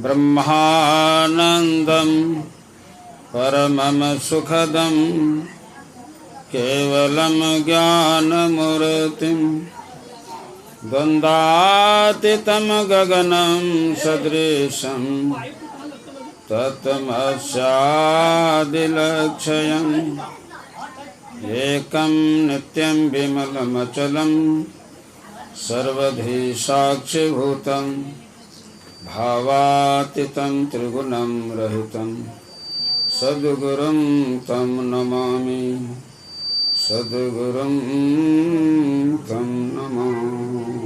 ब्रह्मानंदं परमं सुखदं केवलं ज्ञानमूर्तिं द्वन्द्वातीतं गगनं सदृशं तत्तमस्यादिलक्ष्यम् एकं नित्यं विमलमचलं सर्वधी साक्षिभूतं भावातीतं त्रिगुणं रहितं सद्गुरुं तं नमामि सद्गुरुं तं नमामि।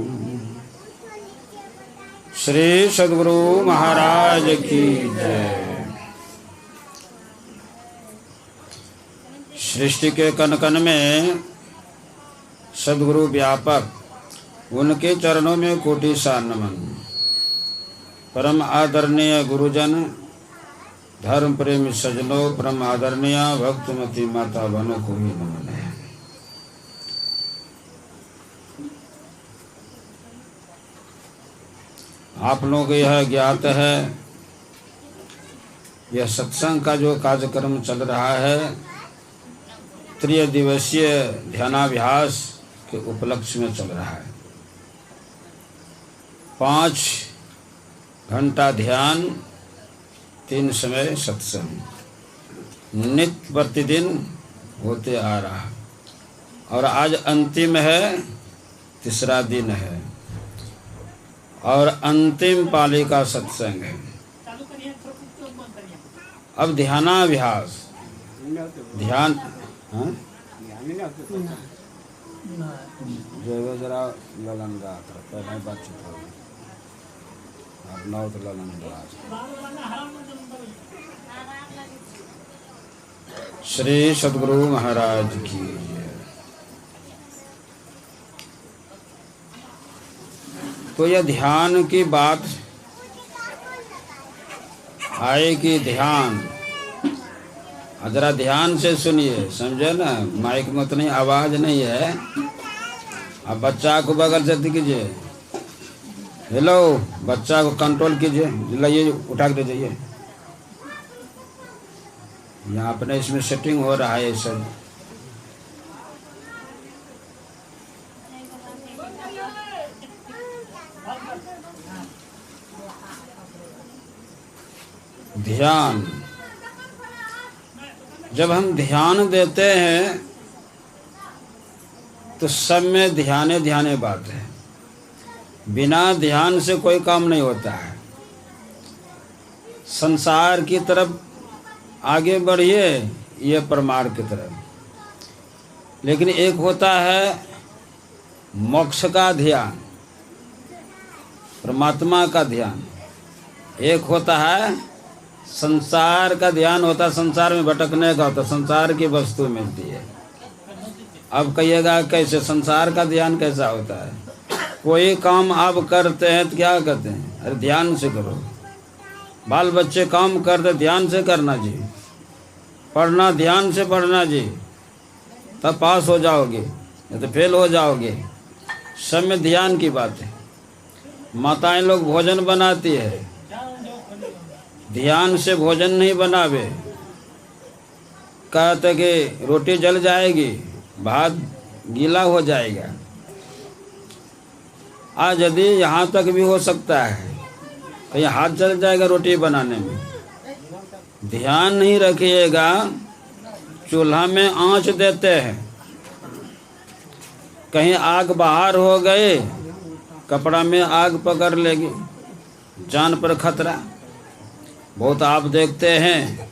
श्री सद्गुरु महाराज की जय। सृष्टि के कण कण में सद्गुरु व्यापक, उनके चरणों में कोटि सा नमन। परम आदरणीय गुरुजन, धर्म प्रेमी सज्जनों, परम आदरणीय भक्तमती माता बहनों को ही नमन है। आप लोगों को यह ज्ञात है, यह सत्संग का जो कार्यक्रम चल रहा है, 3 दिवसीय ध्यानाभ्यास के उपलक्ष्य में चल रहा है। 5 घंटा ध्यान, 3 समय सत्संग नित्य प्रतिदिन होते आ रहा, और आज अंतिम है, 3रा दिन है और अंतिम पाली का सत्संग है। अब ध्यानाभ्यास, ध्यान जो जरा ललंगा पहले बातचीत होगी, अब नौ तो ललंगा। श्री सद्गुरु महाराज की। तो यह ध्यान की बात आएगी, ध्यान जरा ध्यान से सुनिए, समझे ना, माइक में तो नहीं, आवाज नहीं है। अब बच्चा को बगल से कीजिए, हेलो, बच्चा को कंट्रोल कीजिए, लाइए उठा के ले जाइए। यहाँ अपने इसमें सेटिंग हो रहा है ये सब। ध्यान, जब हम ध्यान देते हैं तो सब में ध्याने ध्याने बात है। बिना ध्यान से कोई काम नहीं होता है। संसार की तरफ आगे बढ़िए, ये परमार्थ की तरफ, लेकिन एक होता है मोक्ष का ध्यान, परमात्मा का ध्यान, एक होता है संसार का ध्यान होता है, संसार में भटकने का होता है, संसार की वस्तु मिलती है। अब कहिएगा कैसे संसार का ध्यान कैसा होता है? कोई काम आप करते हैं तो क्या कहते हैं? अरे ध्यान से करो। बाल बच्चे काम करते, ध्यान से करना जी। पढ़ना, ध्यान से पढ़ना जी, तब पास हो जाओगे, नहीं तो फेल हो जाओगे। सब में ध्यान की बात है। माताएं लोग भोजन बनाती है, ध्यान से भोजन नहीं बनावे, कहते कि रोटी जल जाएगी, भात गीला हो जाएगा। आज यदि यहाँ तक भी हो सकता है, कहीं हाथ जल जाएगा रोटी बनाने में। ध्यान नहीं रखिएगा, चूल्हा में आंच देते हैं, कहीं आग बाहर हो गए, कपड़ा में आग पकड़ लेगी, जान पर खतरा। बहुत आप देखते हैं,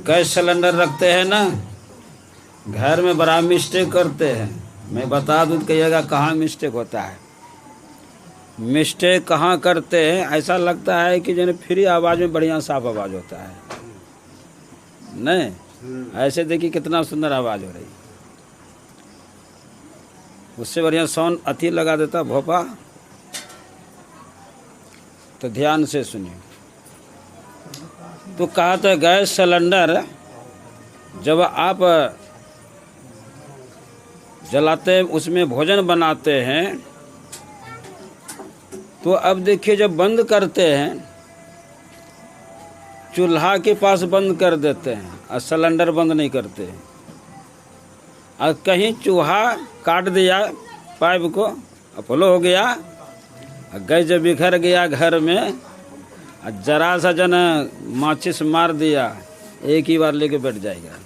गैस सिलेंडर रखते हैं ना, घर में बड़ा मिस्टेक करते हैं। मैं बता दूँ, कहिएगा कहाँ मिस्टेक होता है। मिस्टेक कहाँ करते हैं, ऐसा लगता है कि जैसे फ्री आवाज़ में बढ़िया साफ आवाज़ होता है, नहीं? ऐसे देखिए कितना सुंदर आवाज़ हो रही, उससे बढ़िया साउंड अति लगा देता भोपा। तो ध्यान से सुनिए। तो कहा था गैस सिलेंडर जब आप जलाते हैं, उसमें भोजन बनाते हैं, तो अब देखिए जब बंद करते हैं चूल्हा के पास बंद कर देते हैं और सिलेंडर बंद नहीं करते। और कहीं चूहा काट दिया पाइप को, फ्लो हो गया, गैस जब बिखर गया घर में, जरा सा जन माचिस मार दिया, एक ही बार लेके बैठ जाएगा,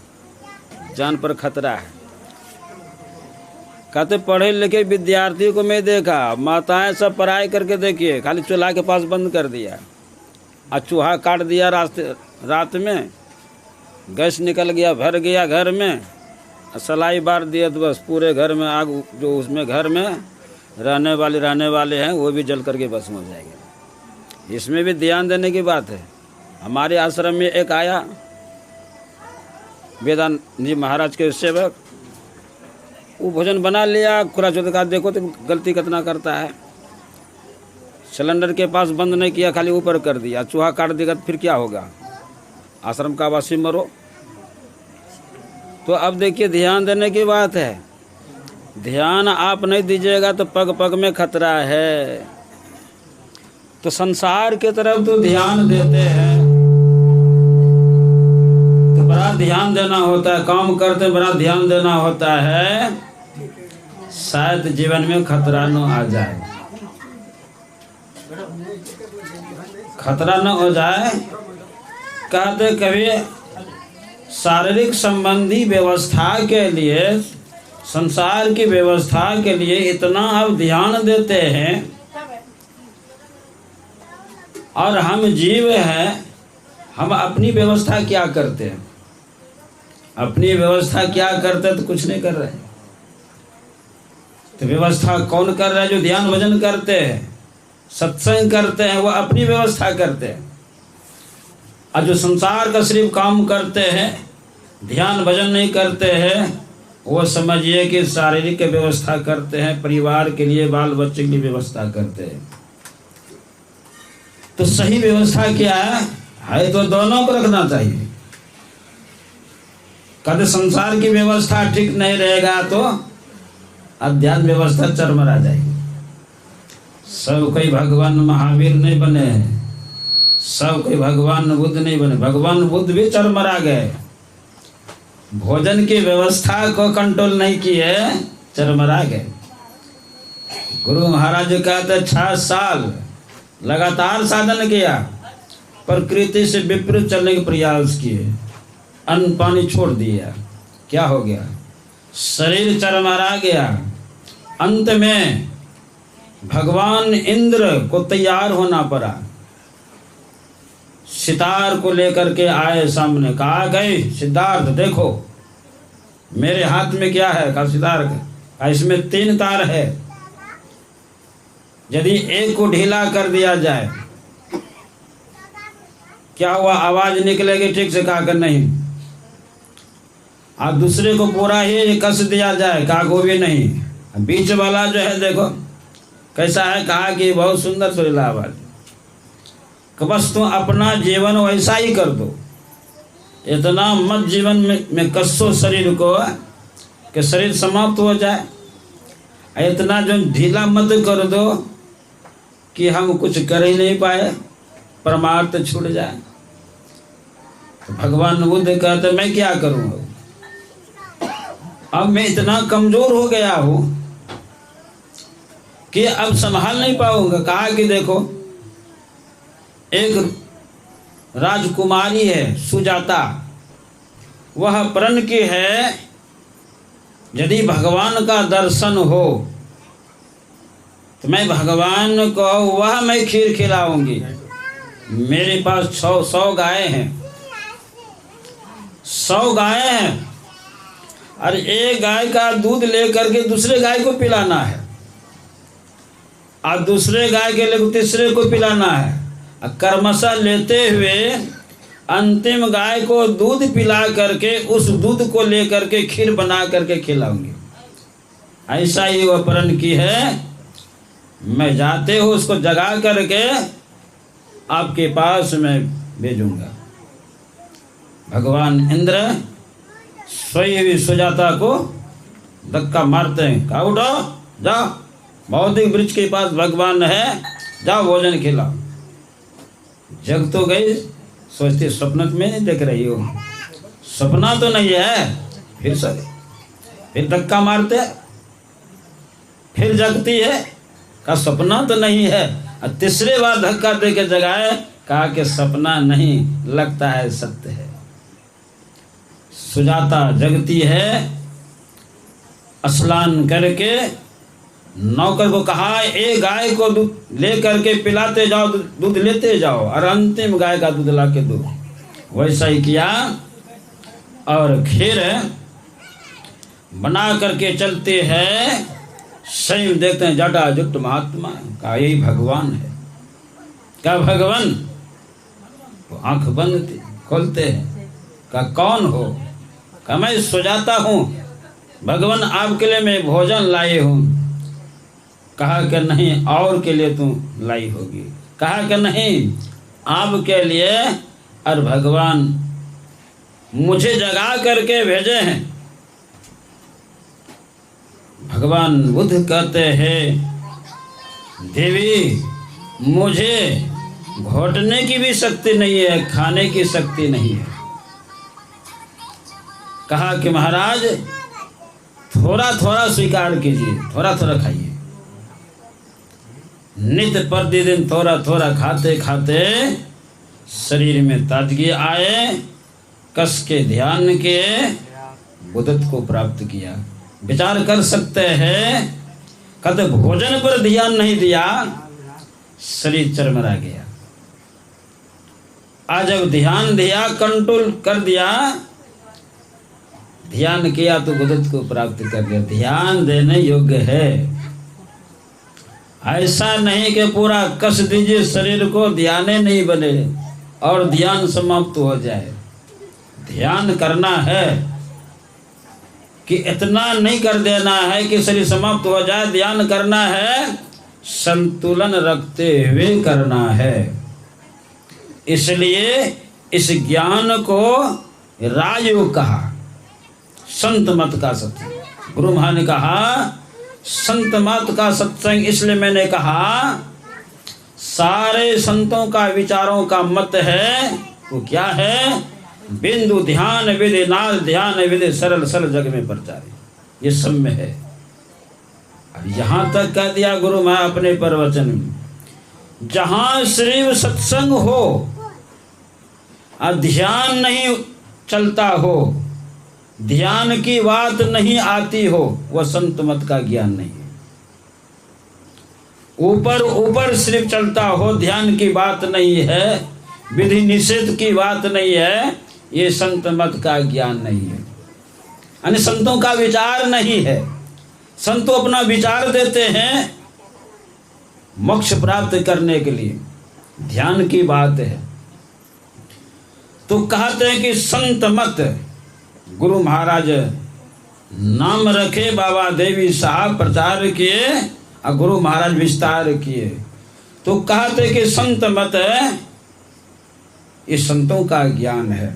जान पर खतरा है। कहते पढ़े लिखे विद्यार्थियों को मैं देखा, माताएं सब पढ़ाई करके देखिए, खाली चूल्हा के पास बंद कर दिया और चूहा काट दिया रात में, गैस निकल गया, भर गया घर में, सलाई बार दिया तो बस पूरे घर में आग, जो उसमें घर में रहने वाले हैं वो भी जल करके भस्म हो जाएंगे। इसमें भी ध्यान देने की बात है। हमारे आश्रम में एक आया वेदांत जी महाराज के सेवक, वो भोजन बना लिया, खुला चौथ का, देखो तो गलती कितना करता है। सिलेंडर के पास बंद नहीं किया, खाली ऊपर कर दिया, चूहा काट देगा तो फिर क्या होगा? आश्रम का वासी मरो। तो अब देखिए ध्यान देने की बात है। ध्यान आप नहीं दीजिएगा तो पग पग में खतरा है। तो संसार की तरफ तो ध्यान देते हैं तो बड़ा ध्यान देना होता है, काम करते बड़ा ध्यान देना होता है, शायद जीवन में खतरा न आ जाए, खतरा न हो जाए। कहते कभी शारीरिक संबंधी व्यवस्था के लिए, संसार की व्यवस्था के लिए इतना अब ध्यान देते हैं, और हम जीव हैं, हम अपनी व्यवस्था क्या करते हैं? अपनी व्यवस्था क्या करते हैं? तो कुछ नहीं कर रहे। तो व्यवस्था कौन कर रहा है? जो ध्यान भजन करते हैं, सत्संग करते हैं, वो अपनी व्यवस्था करते हैं। और जो संसार का सिर्फ काम करते हैं, ध्यान भजन नहीं करते हैं, वो समझिए कि शारीरिक व्यवस्था करते हैं, परिवार के लिए, बाल बच्चे की व्यवस्था करते हैं। तो सही व्यवस्था क्या है तो दोनों को रखना चाहिए। कभी संसार की व्यवस्था ठीक नहीं रहेगा तो अध्यात्म व्यवस्था चरमरा जाएगी। सब कोई भगवान महावीर नहीं बने हैं, सब कोई भगवान बुद्ध नहीं बने। भगवान बुद्ध भी चरमरा गए, भोजन की व्यवस्था को कंट्रोल नहीं किए, चरमरा गए। गुरु महाराज कहते 6 साल लगातार साधन किया, प्रकृति से विपरीत चलने के प्रयास किए, अन्न पानी छोड़ दिया, क्या हो गया? शरीर चरमरा गया। अंत में भगवान इंद्र को तैयार होना पड़ा, सितार को लेकर के आए सामने, कहा गई सिद्धार्थ देखो मेरे हाथ में क्या है? कहा सितार का, इसमें 3 तार है, यदि एक को ढीला कर दिया जाए क्या हुआ? आवाज निकलेगी ठीक से? कहा कर नहीं। और दूसरे को पूरा ही कस दिया जाए? कहा को भी नहीं। बीच वाला जो है देखो कैसा है? कहा कि बहुत सुंदर सुरीला आवाज। बस तुम अपना जीवन वैसा ही कर दो, इतना मत जीवन में कसो शरीर को कि शरीर समाप्त हो जाए, इतना जो ढीला मत कर दो कि हम कुछ कर ही नहीं पाए, परमार्थ छूट जाए। तो भगवान बुद्ध कहते मैं क्या करूं? अब मैं इतना कमजोर हो गया हूं कि अब संभाल नहीं पाऊंगा। कहा कि देखो एक राजकुमारी है सुजाता, वह प्रण की है, यदि भगवान का दर्शन हो तो मैं भगवान को वह मैं खीर खिलाऊंगी। मेरे पास 100 गाय हैं, 100 गाय हैं, और एक गाय का दूध लेकर के दूसरे गाय को पिलाना है, और दूसरे गाय के लिए तीसरे को पिलाना है। कर्मशः लेते हुए अंतिम गाय को दूध पिला करके उस दूध को लेकर के खीर बना करके खिलाऊंगी। ऐसा ही वह प्रण की है। मैं जाते हो उसको जगा करके आपके पास मैं भेजूंगा। भगवान इंद्र स्वयं भी सुजाता को धक्का मारते हैं, कहा उठो जाओ, भौतिक वृक्ष के पास भगवान है, जाओ भोजन खिलाओ। जग तो गई सोचती स्वप्न में नहीं देख रही हो, सपना तो नहीं है। फिर धक्का मारते, फिर जगती है, कहा सपना तो नहीं है। और तीसरे बार धक्का दे के जगाए, कहा कि सपना नहीं, लगता है सत्य है। सुजाता जगती है, स्नान करके नौकर को कहा एक गाय को दूध ले करके पिलाते जाओ, दूध लेते जाओ, और अंतिम गाय का दूध ला के दो। वैसा ही किया और खीर बना करके चलते हैं। सही देखते हैं जटाजुट महात्मा, का यही भगवान है। क्या भगवान? वो आंख बंद खोलते हैं, का कौन हो? का मैं सुजाता हूँ, भगवान आपके लिए मैं भोजन लाई हूँ। कहा कि नहीं, और के लिए तू लाई होगी। कहा कि नहीं, आपके लिए। और भगवान मुझे जगा करके भेजे हैं। भगवान बुद्ध कहते हैं देवी मुझे घोटने की भी शक्ति नहीं है, खाने की शक्ति नहीं है। कहा कि महाराज थोड़ा थोड़ा स्वीकार कीजिए, थोड़ा थोड़ा खाइए। नित्य प्रतिदिन थोड़ा थोड़ा खाते खाते शरीर में ताजगी आए, कस के ध्यान के बुद्धत्व को प्राप्त किया। विचार कर सकते हैं, कद भोजन पर ध्यान नहीं दिया, शरीर चरमरा गया। आज जब ध्यान दिया, कंट्रोल कर दिया, ध्यान किया तो बुद्धत्व को प्राप्त कर लिया। ध्यान देने योग्य है, ऐसा नहीं कि पूरा कस दीजिए शरीर को, ध्यान नहीं बने और ध्यान समाप्त हो जाए। ध्यान करना है कि इतना नहीं कर देना है कि शरीर समाप्त हो जाए। ध्यान करना है, संतुलन रखते हुए करना है। इसलिए इस ज्ञान को राजयोग कहा, संत मत का सत्संग। गुरु महाराज ने कहा संत मत का सत्संग, इसलिए मैंने कहा सारे संतों का विचारों का मत है। वो क्या है? बिंदु ध्यान विधि, नाल ध्यान विधि, सरल सरल जग में प्रचार, ये सब में है। अब यहाँ तक कह दिया गुरु महाराज अपने प्रवचन में, जहाँ श्रीव सत्संग हो और ध्यान नहीं चलता हो, ध्यान की बात नहीं आती हो, वह संत मत का ज्ञान नहीं है। ऊपर ऊपर सिर्फ चलता हो, ध्यान की बात नहीं है, विधि निषेध की बात नहीं है, ये संत मत का ज्ञान नहीं है। यानी संतों का विचार नहीं है। संत अपना विचार देते हैं मोक्ष प्राप्त करने के लिए, ध्यान की बात है। तो कहते हैं कि संत मत, गुरु महाराज नाम रखे, बाबा देवी साहब प्रचार किए और गुरु महाराज विस्तार किए। तो कहते कि संत मत है, ये संतों का ज्ञान है।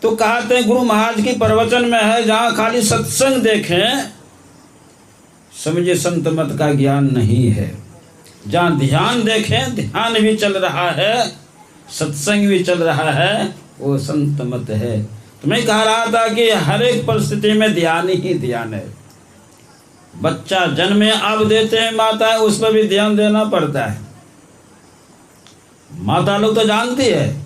तो कहते हैं गुरु महाराज की प्रवचन में है, जहाँ खाली सत्संग देखें समझिए संत मत का ज्ञान नहीं है। जहाँ ध्यान देखें, ध्यान भी चल रहा है, सत्संग भी चल रहा है, वो संत मत है। तो मैं कह रहा था कि हर एक परिस्थिति में ध्यान ही ध्यान है। बच्चा जन्म अब देते हैं माता, उस पर भी ध्यान देना पड़ता है। माता लोग तो जानती है,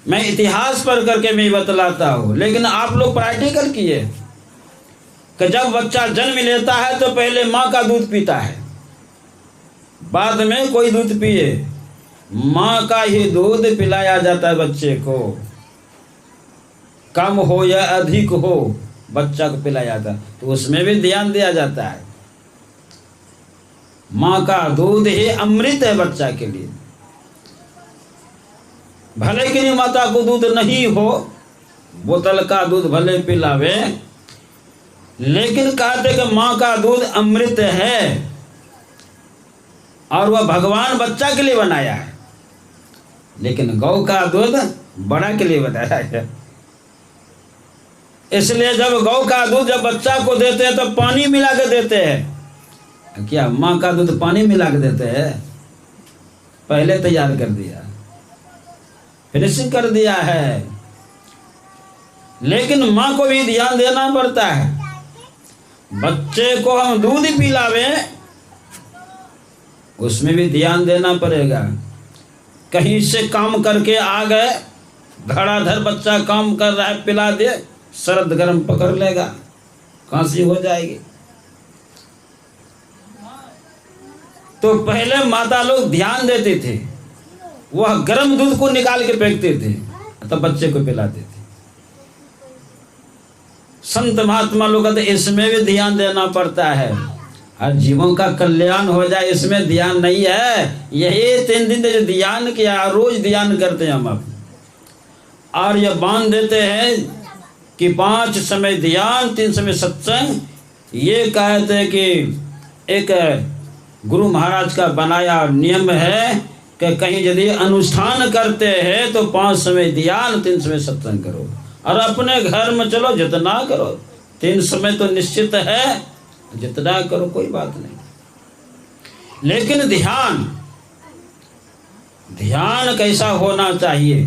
मैं इतिहास पर करके मैं बतलाता हूँ, लेकिन आप लोग प्रैक्टिकल किए कि जब बच्चा जन्म लेता है तो पहले माँ का दूध पीता है, बाद में कोई दूध पिए। माँ का ही दूध पिलाया जाता है बच्चे को, कम हो या अधिक हो बच्चा को पिलाया जाता है, तो उसमें भी ध्यान दिया जाता है। माँ का दूध ही अमृत है बच्चा के लिए। भले कि माता को दूध नहीं हो, बोतल का दूध भले पिलावे, लेकिन कहते कि माँ का दूध अमृत है और वह भगवान बच्चा के लिए बनाया है। लेकिन गौ का दूध बड़ा के लिए बनाया है। इसलिए जब गौ का दूध जब बच्चा को देते हैं तो पानी मिला के देते हैं। क्या माँ का दूध पानी मिला के देते हैं? पहले तैयार कर दिया। फिनिशिंग कर दिया है। लेकिन माँ को भी ध्यान देना पड़ता है। बच्चे को हम दूध पिलावे, उसमें भी ध्यान देना पड़ेगा। कहीं से काम करके आ गए, धड़ाधड़ बच्चा काम कर रहा है, पिला दे, सर्द गर्म पकड़ लेगा, खांसी हो जाएगी। तो पहले माता लोग ध्यान देते थे, वह गर्म दूध को निकाल के फेंकते थे, तब बच्चे को पिलाते थे। संत महात्मा लोग कहते इसमें भी ध्यान देना पड़ता है, हर जीवों का कल्याण हो जाए, इसमें ध्यान नहीं है। यही 3 दिन जो ध्यान किया, रोज ध्यान करते हैं हम अब, और ये बांध देते हैं कि 5 समय ध्यान, 3 समय सत्संग। ये कहते हैं कि एक गुरु महाराज का बनाया नियम है कि कहीं यदि अनुष्ठान करते हैं तो 5 समय ध्यान, 3 समय सत्संग करो, और अपने घर में चलो जितना करो, 3 समय तो निश्चित है, जितना करो कोई बात नहीं। लेकिन ध्यान कैसा होना चाहिए,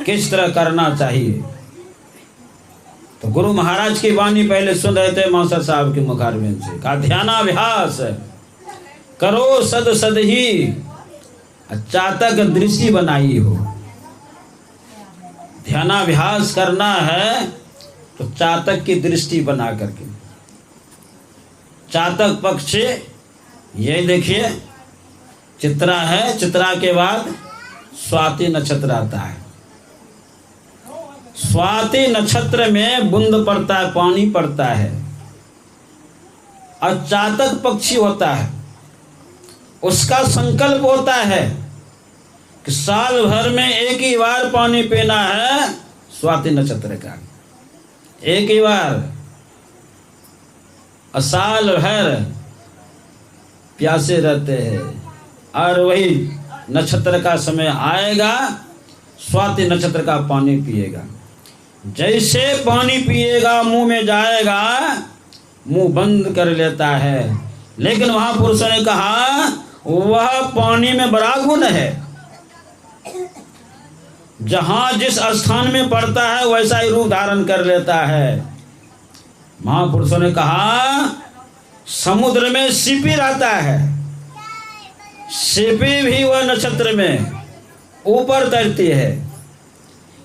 किस तरह करना चाहिए, तो गुरु महाराज की वाणी पहले सुन रहे थे मास्टर साहब के मुखारबिंद से, कहा ध्यानाभ्यास करो सद सद ही, चातक दृष्टि बनाई हो। ध्यानाभ्यास करना है तो चातक की दृष्टि बना करके। चातक पक्ष ये देखिए, चित्रा है, चित्रा के बाद स्वाति नक्षत्र आता है। स्वाति नक्षत्र में बूंद पड़ता है, पानी पड़ता है, और चातक पक्षी होता है, उसका संकल्प होता है कि साल भर में एक ही बार पानी पीना है, स्वाति नक्षत्र का एक ही बार, और साल भर प्यासे रहते हैं। और वही नक्षत्र का समय आएगा, स्वाति नक्षत्र का पानी पिएगा। जैसे पानी पिएगा मुंह में जाएगा, मुंह बंद कर लेता है। लेकिन महापुरुषों ने कहा वह पानी में बड़ा गुण है, जहां जिस स्थान में पड़ता है वैसा ही रूप धारण कर लेता है। महापुरुषों ने कहा समुद्र में सीपी रहता है, सीपी भी वह नक्षत्र में ऊपर तैरती है।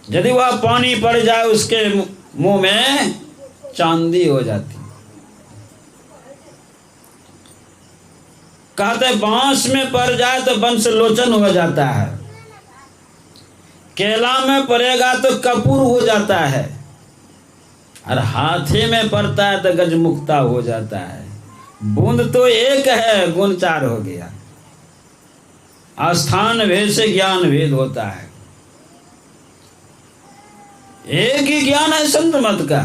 यदि वह पानी पड़ जाए उसके मुंह में, चांदी हो जाती। कहते बांस में पड़ जाए तो वंश लोचन हो जाता है, केला में पड़ेगा तो कपूर हो जाता है, और हाथी में पड़ता है तो गजमुक्ता हो जाता है। बूंद तो एक है, गुण 4 हो गया। आस्थान भेद से ज्ञान भेद होता है। एक ही ज्ञान है संत मत का,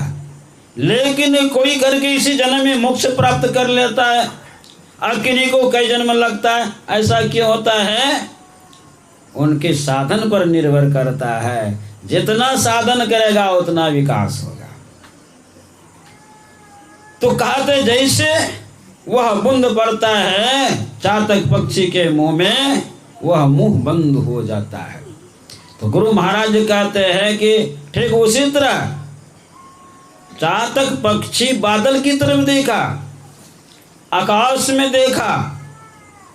लेकिन कोई करके इसी जन्म में मोक्ष प्राप्त कर लेता है, और किन्हीं को कई जन्म लगता है। ऐसा क्यों होता है? उनके साधन पर निर्भर करता है। जितना साधन करेगा उतना विकास होगा। तो कहते जैसे वह बूंद पड़ता है चातक पक्षी के मुंह में, वह मुंह बंद हो जाता है। तो गुरु महाराज कहते हैं कि ठीक उसी तरह चातक पक्षी बादल की तरफ देखा, आकाश में देखा,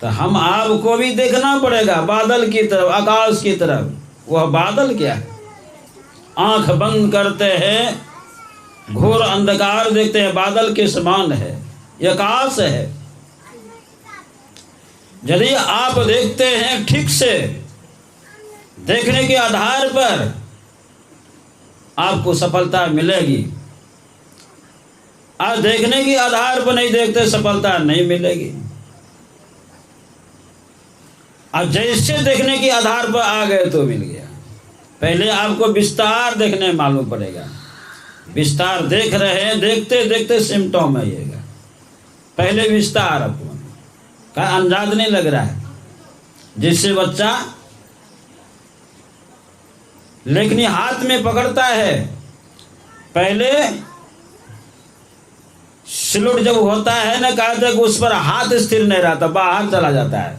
तो हम आपको भी देखना पड़ेगा बादल की तरफ, आकाश की तरफ। वह बादल क्या है? आंख बंद करते हैं, घोर अंधकार देखते हैं, बादल के समान है, यह आकाश है। यदि आप देखते हैं ठीक से, देखने के आधार पर आपको सफलता मिलेगी, और देखने के आधार पर नहीं देखते सफलता नहीं मिलेगी। अब जैसे देखने के आधार पर आ गए तो मिल गया। पहले आपको विस्तार देखने मालूम पड़ेगा। विस्तार देख रहे हैं, देखते देखते सिम्टम आइएगा। पहले विस्तार आपको का अंदाज नहीं लग रहा है, जिससे बच्चा लेखनी हाथ में पकड़ता है। पहले स्लुट जब होता है ना, कहते हैं कि उस पर हाथ स्थिर नहीं रहता, बाहर चला जाता है,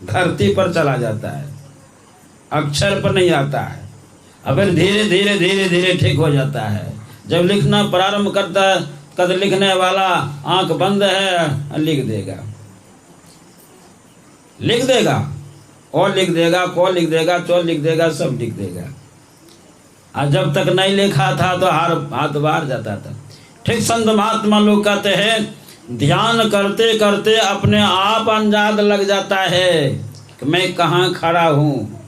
धरती पर चला जाता है। अक्षर पर नहीं आता है। अब फिर धीरे धीरे धीरे धीरे ठीक हो जाता है। जब लिखना प्रारंभ करता है कद लिखने वाला आंख बंद है, लिख देगा, लिख देगा, और लिख देगा, को लिख देगा, चो लिख देगा, सब लिख देगा। और जब तक नहीं लिखा था तो हाथ बाहर जाता था। ठीक संत महात्मा लोग कहते हैं ध्यान करते करते अपने आप अंदाज लग जाता है कि मैं कहाँ खड़ा हूँ,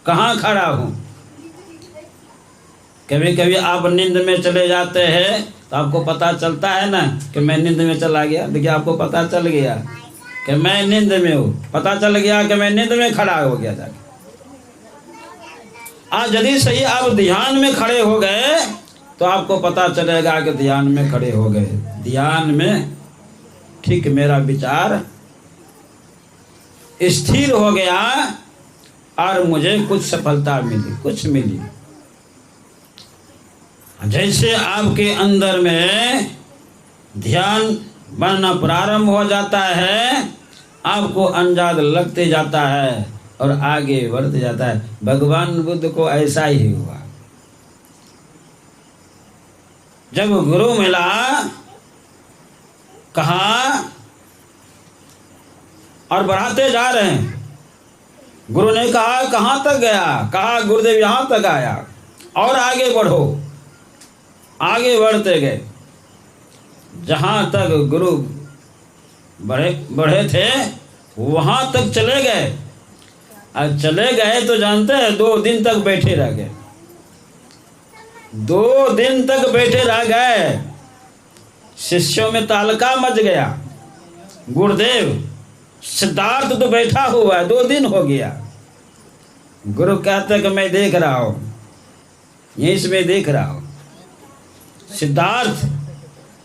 कहाँ खड़ा हूँ। कभी कभी आप नींद में चले जाते हैं तो आपको पता चलता है ना कि मैं नींद में चला गया। देखिए आपको पता चल गया कि मैं नींद में हूँ, पता चल गया कि मैं नींद में खड़ा हो गया जाके। आज यदि सही आप ध्यान में खड़े हो गए तो आपको पता चलेगा कि ध्यान में खड़े हो गए। ध्यान में ठीक मेरा विचार स्थिर हो गया और मुझे कुछ सफलता मिली, कुछ मिली। जैसे आपके अंदर में ध्यान बनना प्रारंभ हो जाता है, आपको अंदाज लगते जाता है और आगे बढ़ते जाता है। भगवान बुद्ध को ऐसा ही हुआ। जब गुरु मिला, कहा और बढ़ाते जा रहे हैं। गुरु ने कहा कहाँ तक गया, कहा गुरुदेव यहाँ तक आया और आगे बढ़ो। आगे बढ़ते गए, जहाँ तक गुरु बढ़े थे वहाँ तक चले गए। और चले गए तो जानते हैं 2 दिन तक बैठे रह गए। 2 दिन तक बैठे रह गए। शिष्यों में तालका मच गया। गुरुदेव सिद्धार्थ तो बैठा हुआ है, 2 दिन हो गया। गुरु कहते कि मैं देख रहा हूँ, यहीं से मैं देख रहा हूँ। सिद्धार्थ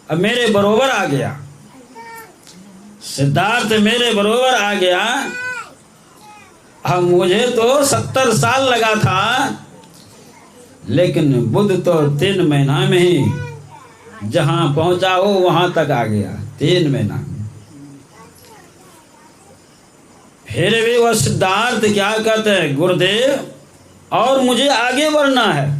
अब मेरे बरोबर आ गया। सिद्धार्थ मेरे बरोबर आ गया। अब मुझे तो 70 साल लगा था, लेकिन बुद्ध तो 3 महीना में ही जहां पहुंचा हो वहां तक आ गया। 3 महीना में। फिर भी वह सिद्धार्थ क्या कहते हैं, गुरुदेव और मुझे आगे बढ़ना है।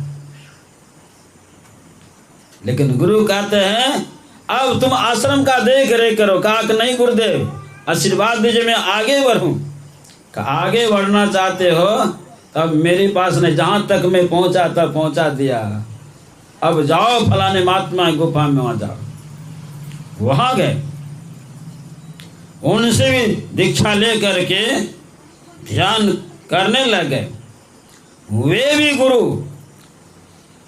लेकिन गुरु कहते हैं अब तुम आश्रम का देख रेख करो। कहा कि नहीं गुरुदेव आशीर्वाद दीजिए, मैं आगे बढ़ूं। कहा आगे बढ़ना चाहते हो तब मेरे पास नहीं, जहाँ तक मैं पहुँचा तब पहुँचा दिया। अब जाओ फलाने महात्मा गुफा में, वहाँ जाओ। वहाँ गए, उनसे भी दीक्षा ले करके ध्यान करने लगे। वे भी गुरु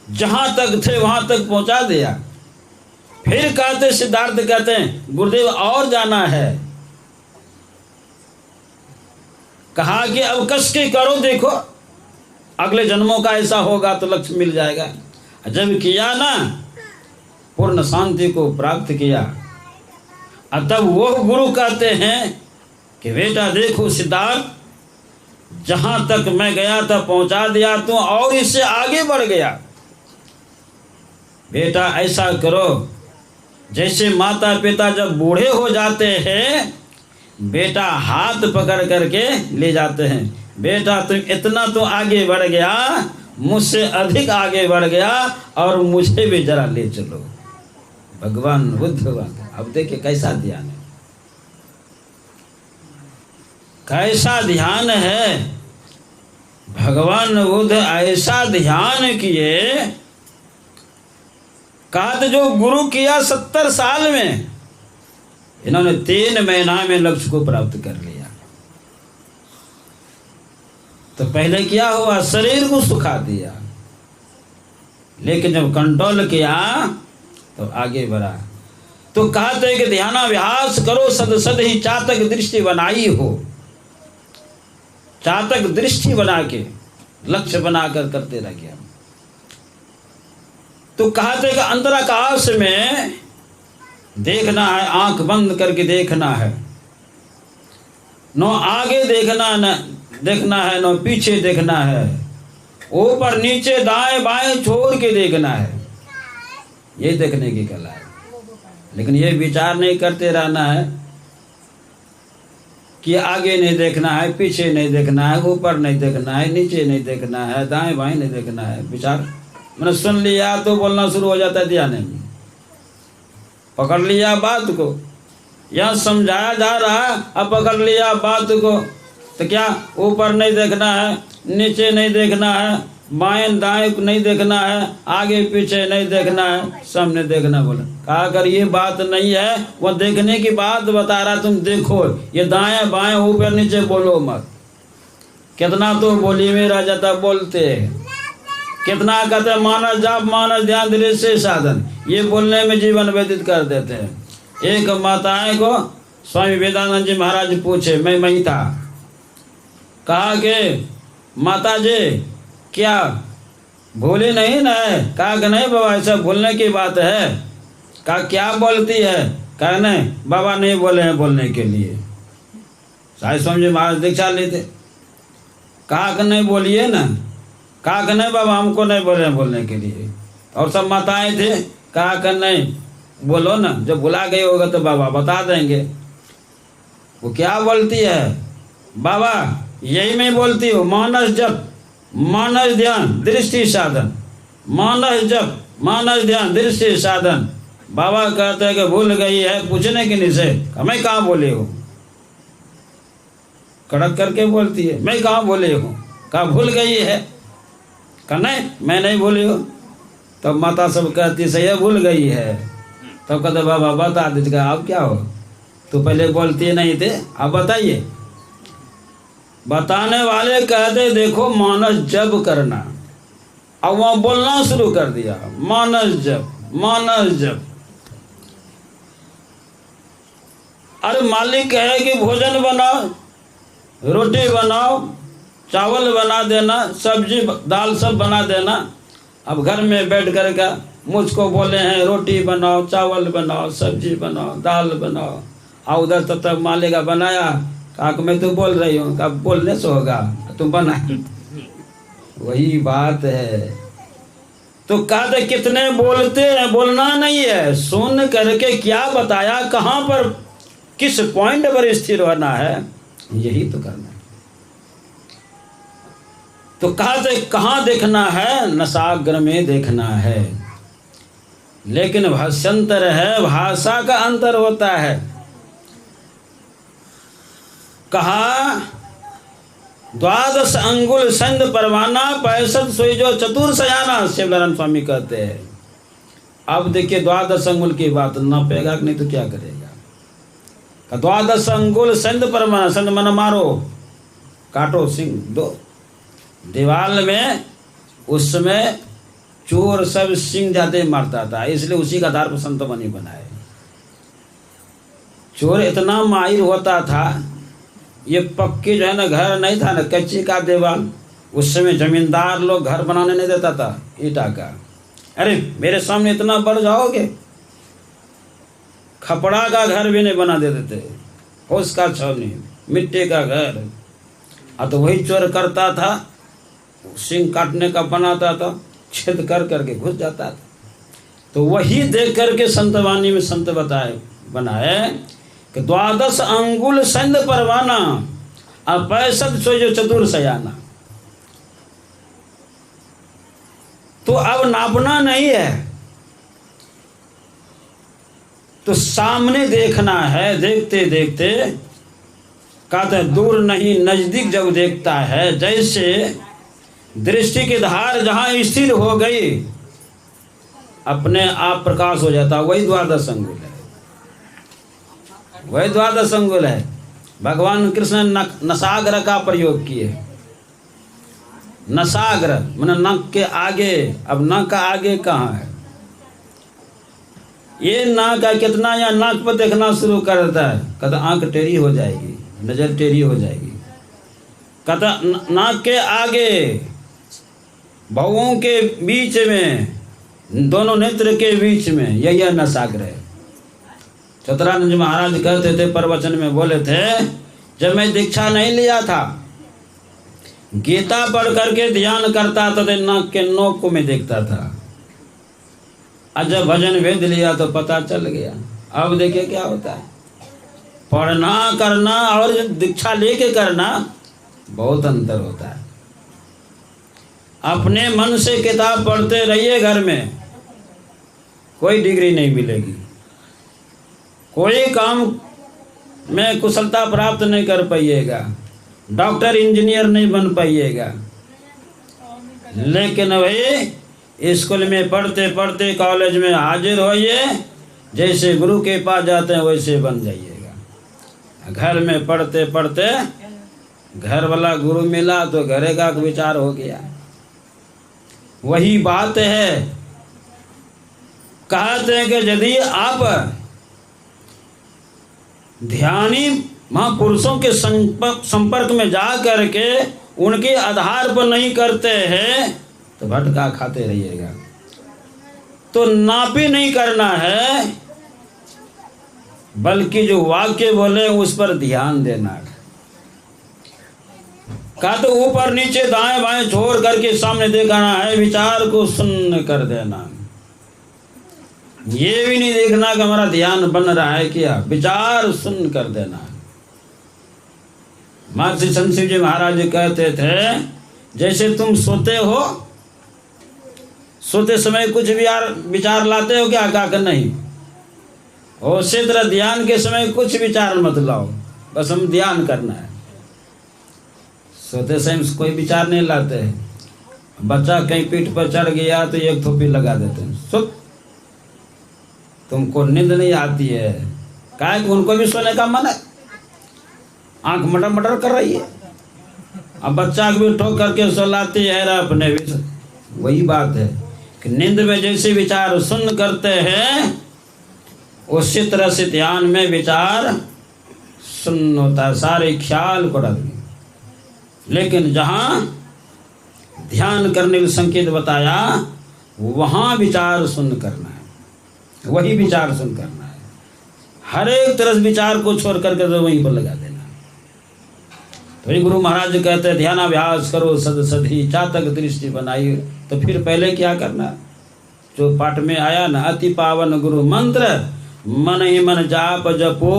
जहाँ तक थे वहाँ तक पहुँचा दिया। फिर कहते सिद्धार्थ कहते हैं गुरुदेव और जाना है। कहा कि अब कस के करो, देखो अगले जन्मों का ऐसा होगा तो लक्ष्य मिल जाएगा। जब किया ना, पूर्ण शांति को प्राप्त किया। तब वो गुरु कहते हैं कि बेटा देखो सिद्धार्थ, जहां तक मैं गया था पहुंचा दिया तो और इससे आगे बढ़ गया। बेटा ऐसा करो, जैसे माता पिता जब बूढ़े हो जाते हैं, बेटा हाथ पकड़ करके ले जाते हैं। बेटा तुम इतना तो आगे बढ़ गया, मुझसे अधिक आगे बढ़ गया और मुझे भी जरा ले चलो। भगवान बुद्ध अब देखिए कैसा ध्यान है, कैसा ध्यान है। भगवान बुद्ध ऐसा ध्यान किए, कहा तो जो गुरु किया 70 साल में, इन्होंने 3 महीना में लक्ष्य को प्राप्त कर लिया। तो पहले क्या हुआ, शरीर को सुखा दिया, लेकिन जब कंट्रोल किया तो आगे बढ़ा। तो कहते हैं कि ध्यानाभ्यास करो सद सद ही चातक दृष्टि बनाई हो। चातक दृष्टि बना के लक्ष्य बनाकर करते रह गया। तो कहते कि अंतराकाश में देखना है, आंख बंद करके देखना है, न आगे देखना है न पीछे देखना है, ऊपर नीचे दाएं बाएं छोड़ के देखना है। ये देखने की कला है। लेकिन ये विचार नहीं करते रहना है कि आगे नहीं देखना है, पीछे नहीं देखना है, ऊपर नहीं देखना है, नीचे नहीं देखना है, दाएं बाएं नहीं देखना है। विचार मैंने सुन लिया तो बोलना शुरू हो जाता है ध्यान में, पकड़ लिया बात को, यहाँ समझाया जा रहा है, अब पकड़ लिया बात को, तो क्या ऊपर नहीं देखना है, नीचे नहीं देखना है, बाएं दाएं नहीं देखना है, आगे पीछे नहीं देखना है, सामने देखना। बोला कहा अगर ये बात नहीं है, वो देखने की बात बता रहा, तुम देखो, ये दाएं बाएं ऊपर नीचे बोलो मत। कितना तो बोली में रह जाता बोलते, कितना कहते मानस जाप मानस ध्यान दृश्य साधन, ये बोलने में जीवन व्यतीत कर देते हैं। एक माताएं को स्वामी विवेकानंद जी महाराज पूछे, मैं वही था, कहा कि माता जी क्या भूली नहीं ना है? कहा कि नहीं बाबा ऐसा भूलने की बात है। कहा क्या बोलती है? कहा नहीं बाबा नहीं बोले हैं बोलने के लिए। साई स्वामी जी महाराज दीक्षा लेते, कहा कि नहीं बोलिए ना। कहा कि नहीं बाबा हमको नहीं बोले हैं बोलने के लिए। और सब माताएं थे, कहा कि नहीं बोलो ना, जब बुला गए होगा तो बाबा बता देंगे। वो क्या बोलती है? बाबा यही मैं बोलती हूँ, मानस जप मानस ध्यान दृष्टि साधन, मानस जप मानस ध्यान दृष्टि साधन। बाबा कहते हैं कि भूल गई है, पूछने के निश्चय, मैं कहाँ बोले हूँ? कड़क करके बोलती है, मैं कहाँ बोले हूँ? कहा भूल गई है। कहा नहीं मैं नहीं भूली हूँ। तब माता सब कहती सही है भूल गई है। तब कहते बाबा बता दीजिएगा, आप क्या हो, तो पहले बोलती नहीं थे, आप बताइए। बताने वाले कहते देखो मानस जप करना, अब वहाँ बोलना शुरू कर दिया, मानस जप मानस जप। अरे मालिक कहे कि भोजन बनाओ, रोटी बनाओ, चावल बना देना, सब्जी दाल सब बना देना। अब घर में बैठ कर के मुझको बोले हैं रोटी बनाओ, चावल बनाओ, सब्जी बनाओ, दाल बनाओ, और उधर तब तक मालिक का बनाया। कहा कि मैं तो बोल रही हूँ। कहा बोलने से होगा, तुम बना। वही बात है। तो कहते कितने बोलते हैं, बोलना नहीं है, सुन करके क्या बताया, कहाँ पर किस पॉइंट पर स्थिर होना है, यही तो करना है। तो कहते कहाँ देखना है, नसाग्र में देखना है। लेकिन भाषांतर है, भाषा का अंतर होता है। कहा 12 अंगुल संध परवाना, 65 सोई जो चतुर सयाना, शिवनारायण स्वामी कहते हैं। अब देखिए 12 अंगुल की बात नापेगा कि नहीं तो क्या करेगा। 12 अंगुल संध परवाना, संध मन मारो, काटो सिंह दो। दीवाल में उसमें चोर सब सिंह जाते मारता था, इसलिए उसी का आधार पर संत बनी बनाए। चोर इतना माहिर होता था, ये पक्की जो है ना घर नहीं था ना, कच्ची का दीवार। उस समय जमींदार लोग घर बनाने नहीं देता था ईटा का। अरे मेरे सामने इतना बढ़ जाओगे, खपड़ा का घर भी नहीं बना देते थे, फूस का छावनी, मिट्टी का घर। तो वही चोर करता था, सिंह काटने का बनाता था, छेद कर करके घुस जाता था। तो वही देख करके संतवाणी में संत बताए बनाए कि 12 अंगुल संध परवाना, और 65 सो जो चतुर सयाना। तो अब नापना नहीं है, तो सामने देखना है। देखते देखते कहते दूर नहीं नजदीक जब देखता है, जैसे दृष्टि की धार जहां स्थिर हो गई अपने आप प्रकाश हो जाता, वही 12 अंगुल है, वही 12 अंगुल है। भगवान कृष्ण ने नसाग्र का प्रयोग किए। नसाग्र माने नक के आगे। अब नक का आगे कहाँ है? ये नाक का कितना या नाक पर देखना शुरू कर देता है, कहता आंख टेढ़ी हो जाएगी, नजर टेढ़ी हो जाएगी। कहता नाक के आगे, भवों के बीच में, दोनों नेत्र के बीच में, यही नसाग्र है। चतुरानंद जी महाराज कहते थे, प्रवचन में बोले थे, जब मैं दीक्षा नहीं लिया था, गीता पढ़ करके ध्यान करता था, तो नाक के नोक को मैं देखता था। और जब भजन वेद लिया तो पता चल गया। अब देखिए क्या होता है, पढ़ना करना और दीक्षा लेके करना बहुत अंतर होता है। अपने मन से किताब पढ़ते रहिए घर में, कोई डिग्री नहीं मिलेगी, कोई काम में कुशलता प्राप्त नहीं कर पाइएगा, डॉक्टर इंजीनियर नहीं बन पाइएगा। लेकिन वही स्कूल में पढ़ते पढ़ते कॉलेज में हाजिर होइए, जैसे गुरु के पास जाते हैं वैसे बन जाइएगा। घर में पढ़ते पढ़ते घर वाला गुरु मिला तो घरे का विचार हो गया। वही बात है, कहते हैं कि यदि आप ध्यानी महापुरुषों के संपर्क में जा करके उनके आधार पर नहीं करते हैं तो भटका खाते रहिएगा। तो नापी नहीं करना है, बल्कि जो वाक्य बोले उस पर ध्यान देना है। का तो ऊपर नीचे दाएं बाएं छोड़ करके सामने देखना है, विचार को सुन कर देना। ये भी नहीं देखना कि हमारा ध्यान बन रहा है क्या, विचार सुन कर देना। महर्षि संत जी महाराज कहते थे, जैसे तुम सोते हो, सोते समय कुछ भी विचार लाते हो क्या? का नहीं। और उसी तरह ध्यान के समय कुछ विचार मत लाओ, बस हम ध्यान करना है। सोते समय कोई विचार नहीं लाते हैं। बच्चा कहीं पीठ पर चढ़ गया तो एक थोपी लगा देते हैं, सो तुमको नींद नहीं आती है, क्या कि उनको भी सोने का मन है, आंख मटर मटर कर रही है। अब बच्चा को भी ठोक करके सोलाती है अपने भी। वही बात है कि नींद में जैसे विचार सुन करते हैं उसी तरह से ध्यान में विचार सुन होता है, सारे ख्याल को रख। लेकिन जहाँ ध्यान करने का संकेत बताया वहाँ विचार सुन करना है, वही विचार सुन करना है। हर एक तरह विचार को छोड़ करके तो वहीं पर लगा देना। तो गुरु महाराज कहते हैं ध्यानाभ्यास करो सद सधी चातक दृष्टि बनाई। तो फिर पहले क्या करना, जो पाठ में आया ना, अति पावन गुरु मंत्र मन ही मन जाप जपो,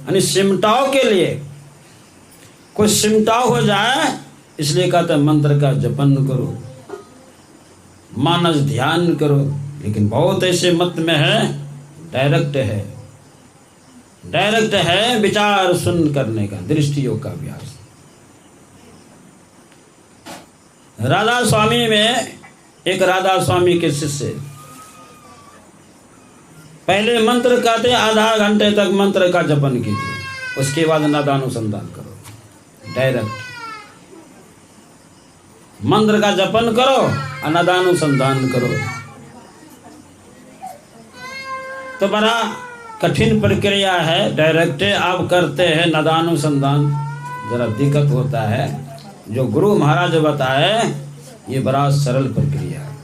यानी सिमटाव के लिए कुछ सिमटाव हो जाए इसलिए कहते हैं मंत्र का जपन करो, मानस ध्यान करो। लेकिन बहुत ऐसे मत में है डायरेक्ट है विचार सुन करने का, दृष्टि योग का अभ्यास। राधा स्वामी में एक राधा स्वामी के शिष्य पहले मंत्र कहते आधा घंटे तक मंत्र का जपन कीजिए, उसके बाद नादानुसंधान करो। डायरेक्ट मंत्र का जपन करो, नादानुसंधान करो। तो बड़ा कठिन प्रक्रिया है। डायरेक्ट आप करते हैं नादानुसंधान, जरा दिक्कत होता है। जो गुरु महाराज बताए ये बड़ा सरल प्रक्रिया है,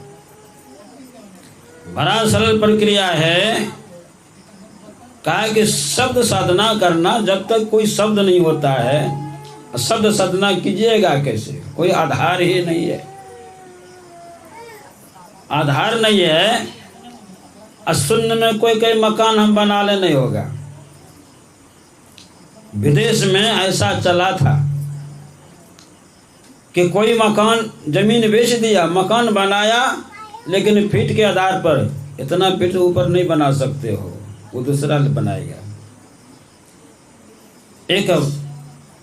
बड़ा सरल प्रक्रिया है। कहा कि शब्द साधना करना, जब तक कोई शब्द नहीं होता है शब्द साधना कीजिएगा कैसे? कोई आधार ही नहीं है, आधार नहीं है। शून्य में कोई मकान हम बना ले नहीं होगा। विदेश में ऐसा चला था कि कोई मकान जमीन बेच दिया, मकान बनाया, लेकिन फीट के आधार पर इतना फीट ऊपर नहीं बना सकते हो, वो दूसरा बनाएगा। एक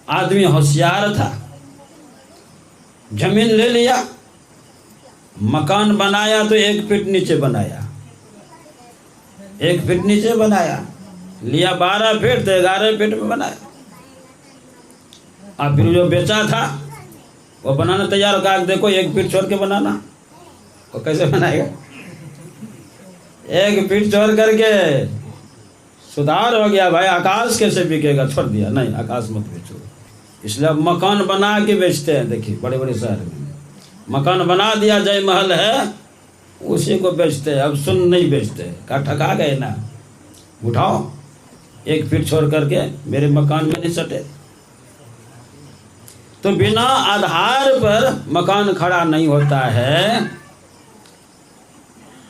आदमी होशियार था, जमीन ले लिया, मकान बनाया तो 1 फीट नीचे बनाया, 1 फीट नीचे बनाया, लिया 12 फीट तो 11 फीट में बनाया। अब फिर जो बेचा था वो बनाना तैयार हो, कहा देखो 1 फीट छोड़ के बनाना। वो कैसे बनाएगा? 1 फीट छोड़ करके सुधार हो गया, भाई आकाश कैसे बिकेगा? छोड़ दिया, नहीं आकाश मत बेचो। इसलिए अब मकान बना के बेचते हैं। देखिए बड़े बड़े शहर में मकान बना दिया, जय महल है, उसी को बेचते हैं। अब सुन नहीं बेचते, कहा ठगा गए ना, उठाओ 1 फीट छोड़ करके मेरे मकान में नहीं सटे। तो बिना आधार पर मकान खड़ा नहीं होता है।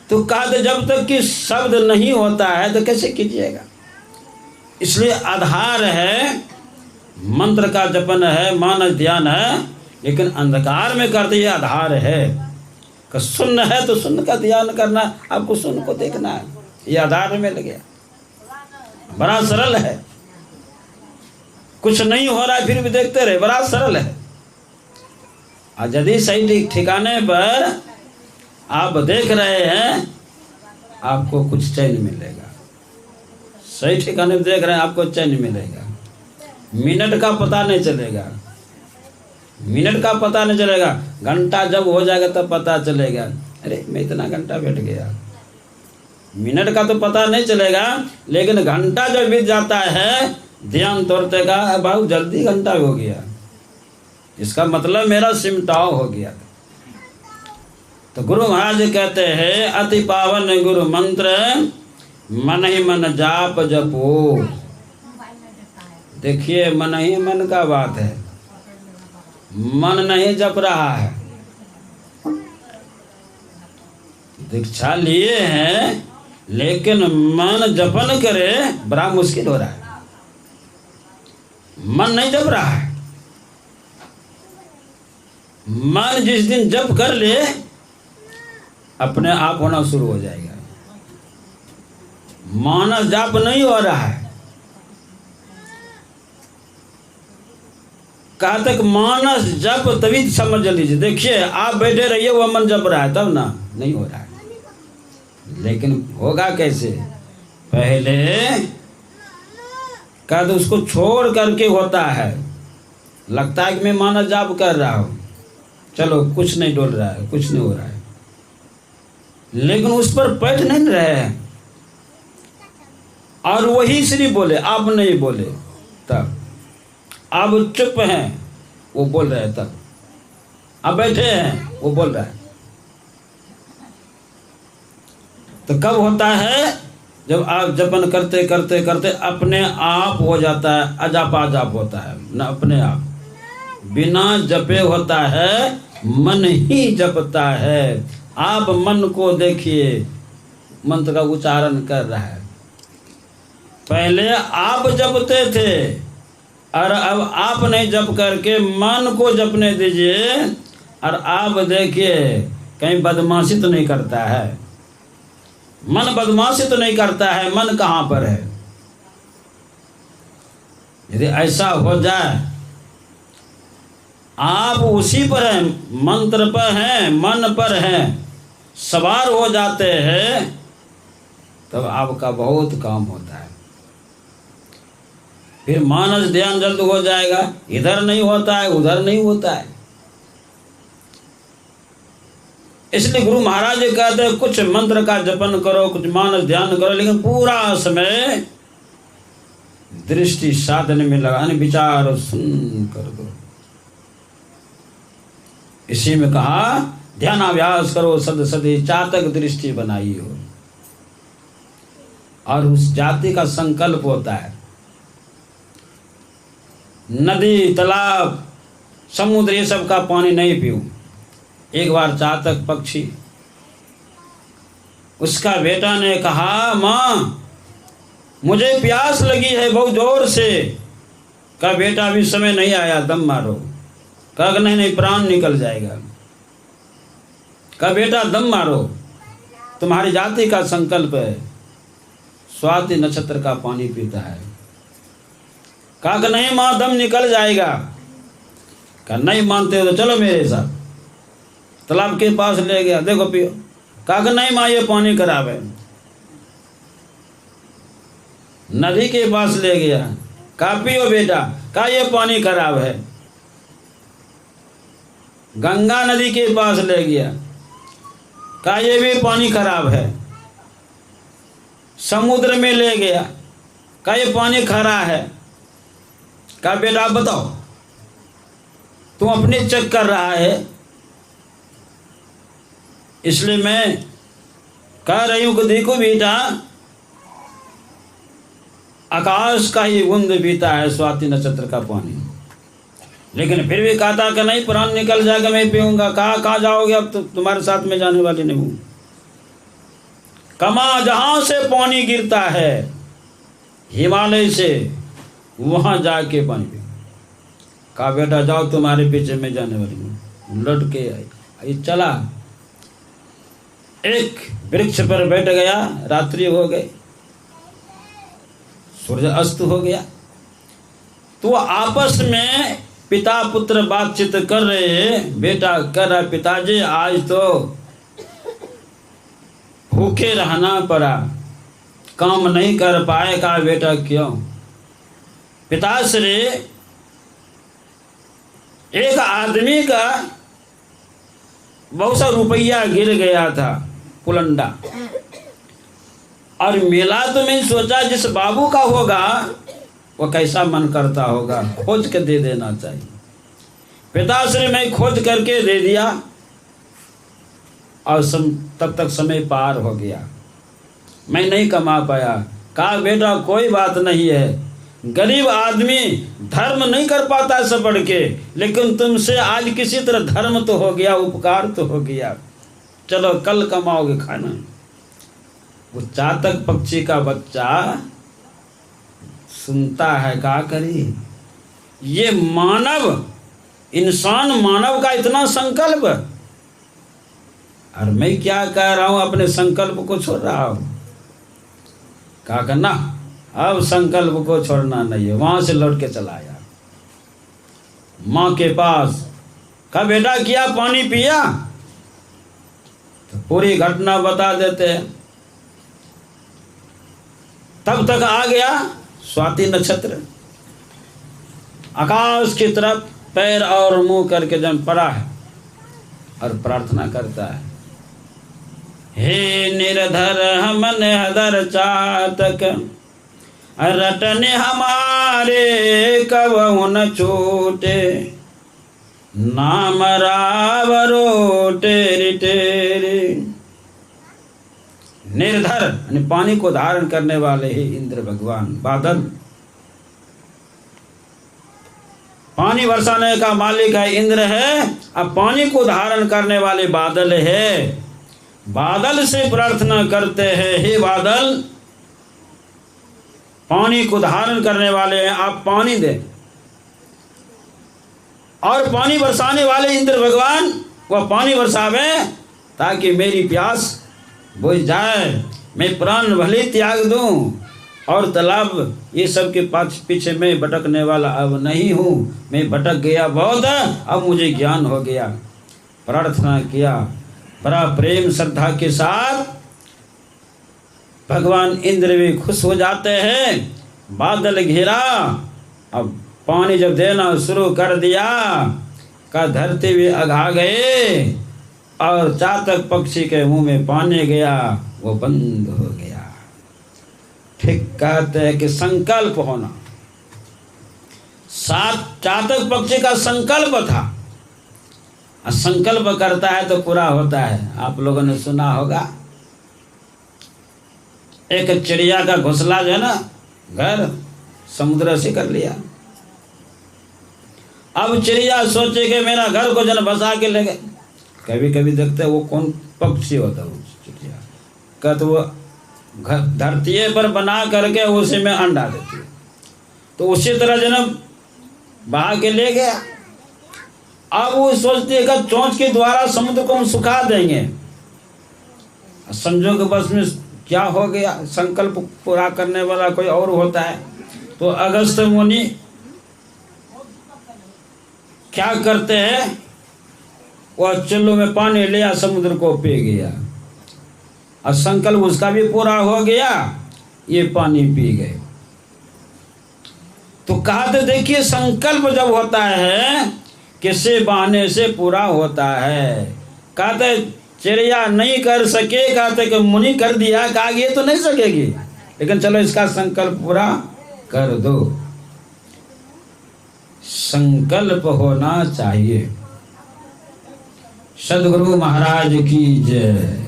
तो कहा जब तक कि शब्द नहीं होता है तो कैसे कीजिएगा? इसलिए आधार है, मंत्र का जपन है, मानस ध्यान है, लेकिन अंधकार में करते ये आधार है कि शून्य है तो शून्य का ध्यान करना, आपको शून्य को देखना है, ये आधार में लग गया। बड़ा सरल है, कुछ नहीं हो रहा है फिर भी देखते रहे, बड़ा सरल है। और यदि सही ठिकाने पर आप देख रहे हैं, आपको कुछ चैन मिलेगा। सही ठिकाने पर देख रहे हैं, आपको चैन मिलेगा। मिनट का पता नहीं चलेगा, मिनट का पता नहीं चलेगा। घंटा जब हो जाएगा तब पता चलेगा, अरे मैं इतना घंटा बैठ गया। मिनट का तो पता नहीं चलेगा, लेकिन घंटा जब बीत जाता है, ध्यान तोड़ते का बहुत जल्दी घंटा हो गया, इसका मतलब मेरा सिमटाव हो गया। तो गुरु महाराज कहते हैं, अति पावन गुरु मंत्र मन ही मन जाप जपो। देखिए, मन ही मन का बात है, मन नहीं जप रहा है। दीक्षा लिए हैं, लेकिन मन जपन करे बड़ा मुश्किल हो रहा है। मन नहीं जप रहा है। मन जिस दिन जप कर ले, अपने आप होना शुरू हो जाएगा। मानस जाप नहीं हो रहा है। कहा तक मानस जप तभी समझ लीजिए। देखिए, आप बैठे रहिए, वो मन जप रहा है तब ना, नहीं हो रहा है। लेकिन होगा कैसे? पहले कहा तो उसको छोड़ करके होता है। लगता है कि मैं मानस जाप कर रहा हूं, चलो कुछ नहीं डोल रहा है, कुछ नहीं हो रहा है, लेकिन उस पर बैठ नहीं रहे हैं। और वही श्री बोले, आप नहीं बोले, तब आप चुप हैं, वो बोल रहे हैं। तब आप बैठे हैं, वो बोल रहा है। तो कब होता है? जब आप जपन करते करते करते अपने आप हो जाता है, अजाप होता है, न अपने आप बिना जपे होता है, मन ही जपता है। आप मन को देखिए, मंत्र का उच्चारण कर रहा है। पहले आप जपते थे, और अब आप नहीं जप करके मन को जपने दीजिए। और आप देखिए, कहीं बदमाशी तो नहीं करता है। मन बदमाशी तो नहीं करता है, मन कहाँ पर है? यदि ऐसा हो जाए, आप उसी पर हैं, मंत्र पर हैं, मन पर हैं, सवार हो जाते हैं, तब आपका बहुत काम होता है। फिर मानस ध्यान जल्द हो जाएगा। इधर नहीं होता है, उधर नहीं होता है। इसलिए गुरु महाराज कहते हैं, कुछ मंत्र का जपन करो, कुछ मानस ध्यान करो, लेकिन पूरा समय दृष्टि साधन में लगाने, विचार सुन कर दो। इसी में कहा, ध्यानाभ्यास करो सद सदी, चातक दृष्टि बनाई हो। और उस जाति का संकल्प होता है। नदी, तालाब, समुद्र, ये सब का पानी नहीं पीऊं। एक बार चातक पक्षी, उसका बेटा ने कहा, माँ मुझे प्यास लगी है बहुत जोर से। कहा, बेटा अभी समय नहीं आया, दम मारो। कहा, नहीं नहीं, प्राण निकल जाएगा। कहा, बेटा दम मारो, तुम्हारी जाति का संकल्प है, स्वाति नक्षत्र का पानी पीता है। कहा, नहीं माँ, दम निकल जाएगा। कहा, नहीं मानते हो तो चलो मेरे साथ। तालाब के पास ले गया, देखो पियो। कहा, नहीं माँ, ये पानी खराब है। नदी के पास ले गया, कहा, पियो बेटा। कहा, ये पानी खराब है। गंगा नदी के पास ले गया, कहा, ये भी पानी खराब है। समुद्र में ले गया, कहा, ये पानी खरा है। कहा, बेटा आप बताओ, तुम अपने चेक कर रहा है, इसलिए मैं कह रही हूं कि देखो बेटा, आकाश का ही बूंद पीता है स्वाति नक्षत्र का पानी। लेकिन फिर भी कहता कि नहीं, प्राण निकल जाएगा, मैं पीऊंगा। कहाँ जाओगे? अब तो तुम्हारे साथ में जाने वाले नहीं हूं। कमा जहां से पानी गिरता है, हिमालय से वहाँ जाके पानी पी। कहा बेटा जाओ तुम्हारे पीछे में जाने वाली हूँ। लौट के आई, चला एक वृक्ष पर बैठ गया। रात्रि हो गई, सूर्य अस्त हो गया। तो आपस में पिता पुत्र बातचीत कर रहे। बेटा कर रहा, पिताजी आज तो भूखे रहना पड़ा, काम नहीं कर पाए। कहा बेटा क्यों? पिताश्री एक आदमी का बहुत सा रुपया गिर गया था, पुलंडा, और मिला तो मैं सोचा जिस बाबू का होगा वो कैसा मन करता होगा, खोज के दे देना चाहिए। पिताश्री मैं खोज करके दे दिया और तब तक समय पार हो गया, मैं नहीं कमा पाया। कहा बेटा कोई बात नहीं है, गरीब आदमी धर्म नहीं कर पाता सब पढ़ के, लेकिन तुमसे आज किसी तरह धर्म तो हो गया, उपकार तो हो गया, चलो कल कमाओगे खाना। वो चातक पक्षी का बच्चा सुनता है, क्या करी ये मानव इंसान, मानव का इतना संकल्प, और मैं क्या कह रहा हूं, अपने संकल्प को छोड़ रहा हूं। क्या करना, अब संकल्प को छोड़ना नहीं है। वहां से लौट के चला आया माँ के पास। कहा बेटा क्या पानी पिया? तो पूरी घटना बता देते हैं। तब तक आ गया स्वाति नक्षत्र, आकाश की तरफ पैर और मुंह करके जन पड़ा है और प्रार्थना करता है, हे निर्धर हमन हदर चातक, रटने हमारे कबहु न छूटे, नाम रावरो टेरी टेरी। निर्धर यानी पानी को धारण करने वाले ही इंद्र भगवान, बादल पानी बरसाने का मालिक है, इंद्र है। अब पानी को धारण करने वाले बादल है। बादल से प्रार्थना करते हैं, हे बादल पानी को धारण करने वाले हैं, आप पानी दें। और पानी बरसाने वाले इंद्र भगवान वह पानी बरसावे ताकि मेरी प्यास बुझ जाए, मैं प्राण भले त्याग दूं, और तालाब ये सब के पीछे मैं भटकने वाला अब नहीं हूँ, मैं भटक गया बहुत, अब मुझे ज्ञान हो गया। प्रार्थना किया बड़ा प्रेम श्रद्धा के साथ। भगवान इंद्र भी खुश हो जाते हैं। बादल घिरा, अब पानी जब देना शुरू कर दिया का धरती भी अघा गए और चातक पक्षी के मुंह में पानी गया, वो बंद हो गया। ठीक कहते हैं कि संकल्प होना, सात चातक पक्षी का संकल्प था, संकल्प करता है तो पूरा होता है। आप लोगों ने सुना होगा एक चिड़िया का घोंसला जो है ना, घर समुद्र से कर लिया। अब चिड़िया सोचे कि मेरा घर को जन बसा के ले गए। कभी कभी देखते हैं वो कौन पक्षी होता है, वो चिड़िया का तो वो घर धरती पर बना करके उसी में अंडा देती है, तो उसी तरह जन बहा के ले गया। अब वो सोचती है कि चोंच के द्वारा समुद्र को हम सुखा देंगे। समझो कि बस में क्या हो गया, संकल्प पूरा करने वाला कोई और होता है। तो अगस्त मुनि क्या करते हैं, वह चुल्लू में पानी लिया, समुद्र को पी गया, और संकल्प उसका भी पूरा हो गया, ये पानी पी गए। तो कहा तो देखिए संकल्प जब होता है किसी बहाने से पूरा होता है। कहते चिड़िया नहीं कर सके, कहते कि मुनि कर दिया, कहा ये तो नहीं सकेगी, लेकिन चलो इसका संकल्प पूरा कर दो। संकल्प होना चाहिए। सदगुरु महाराज की जय।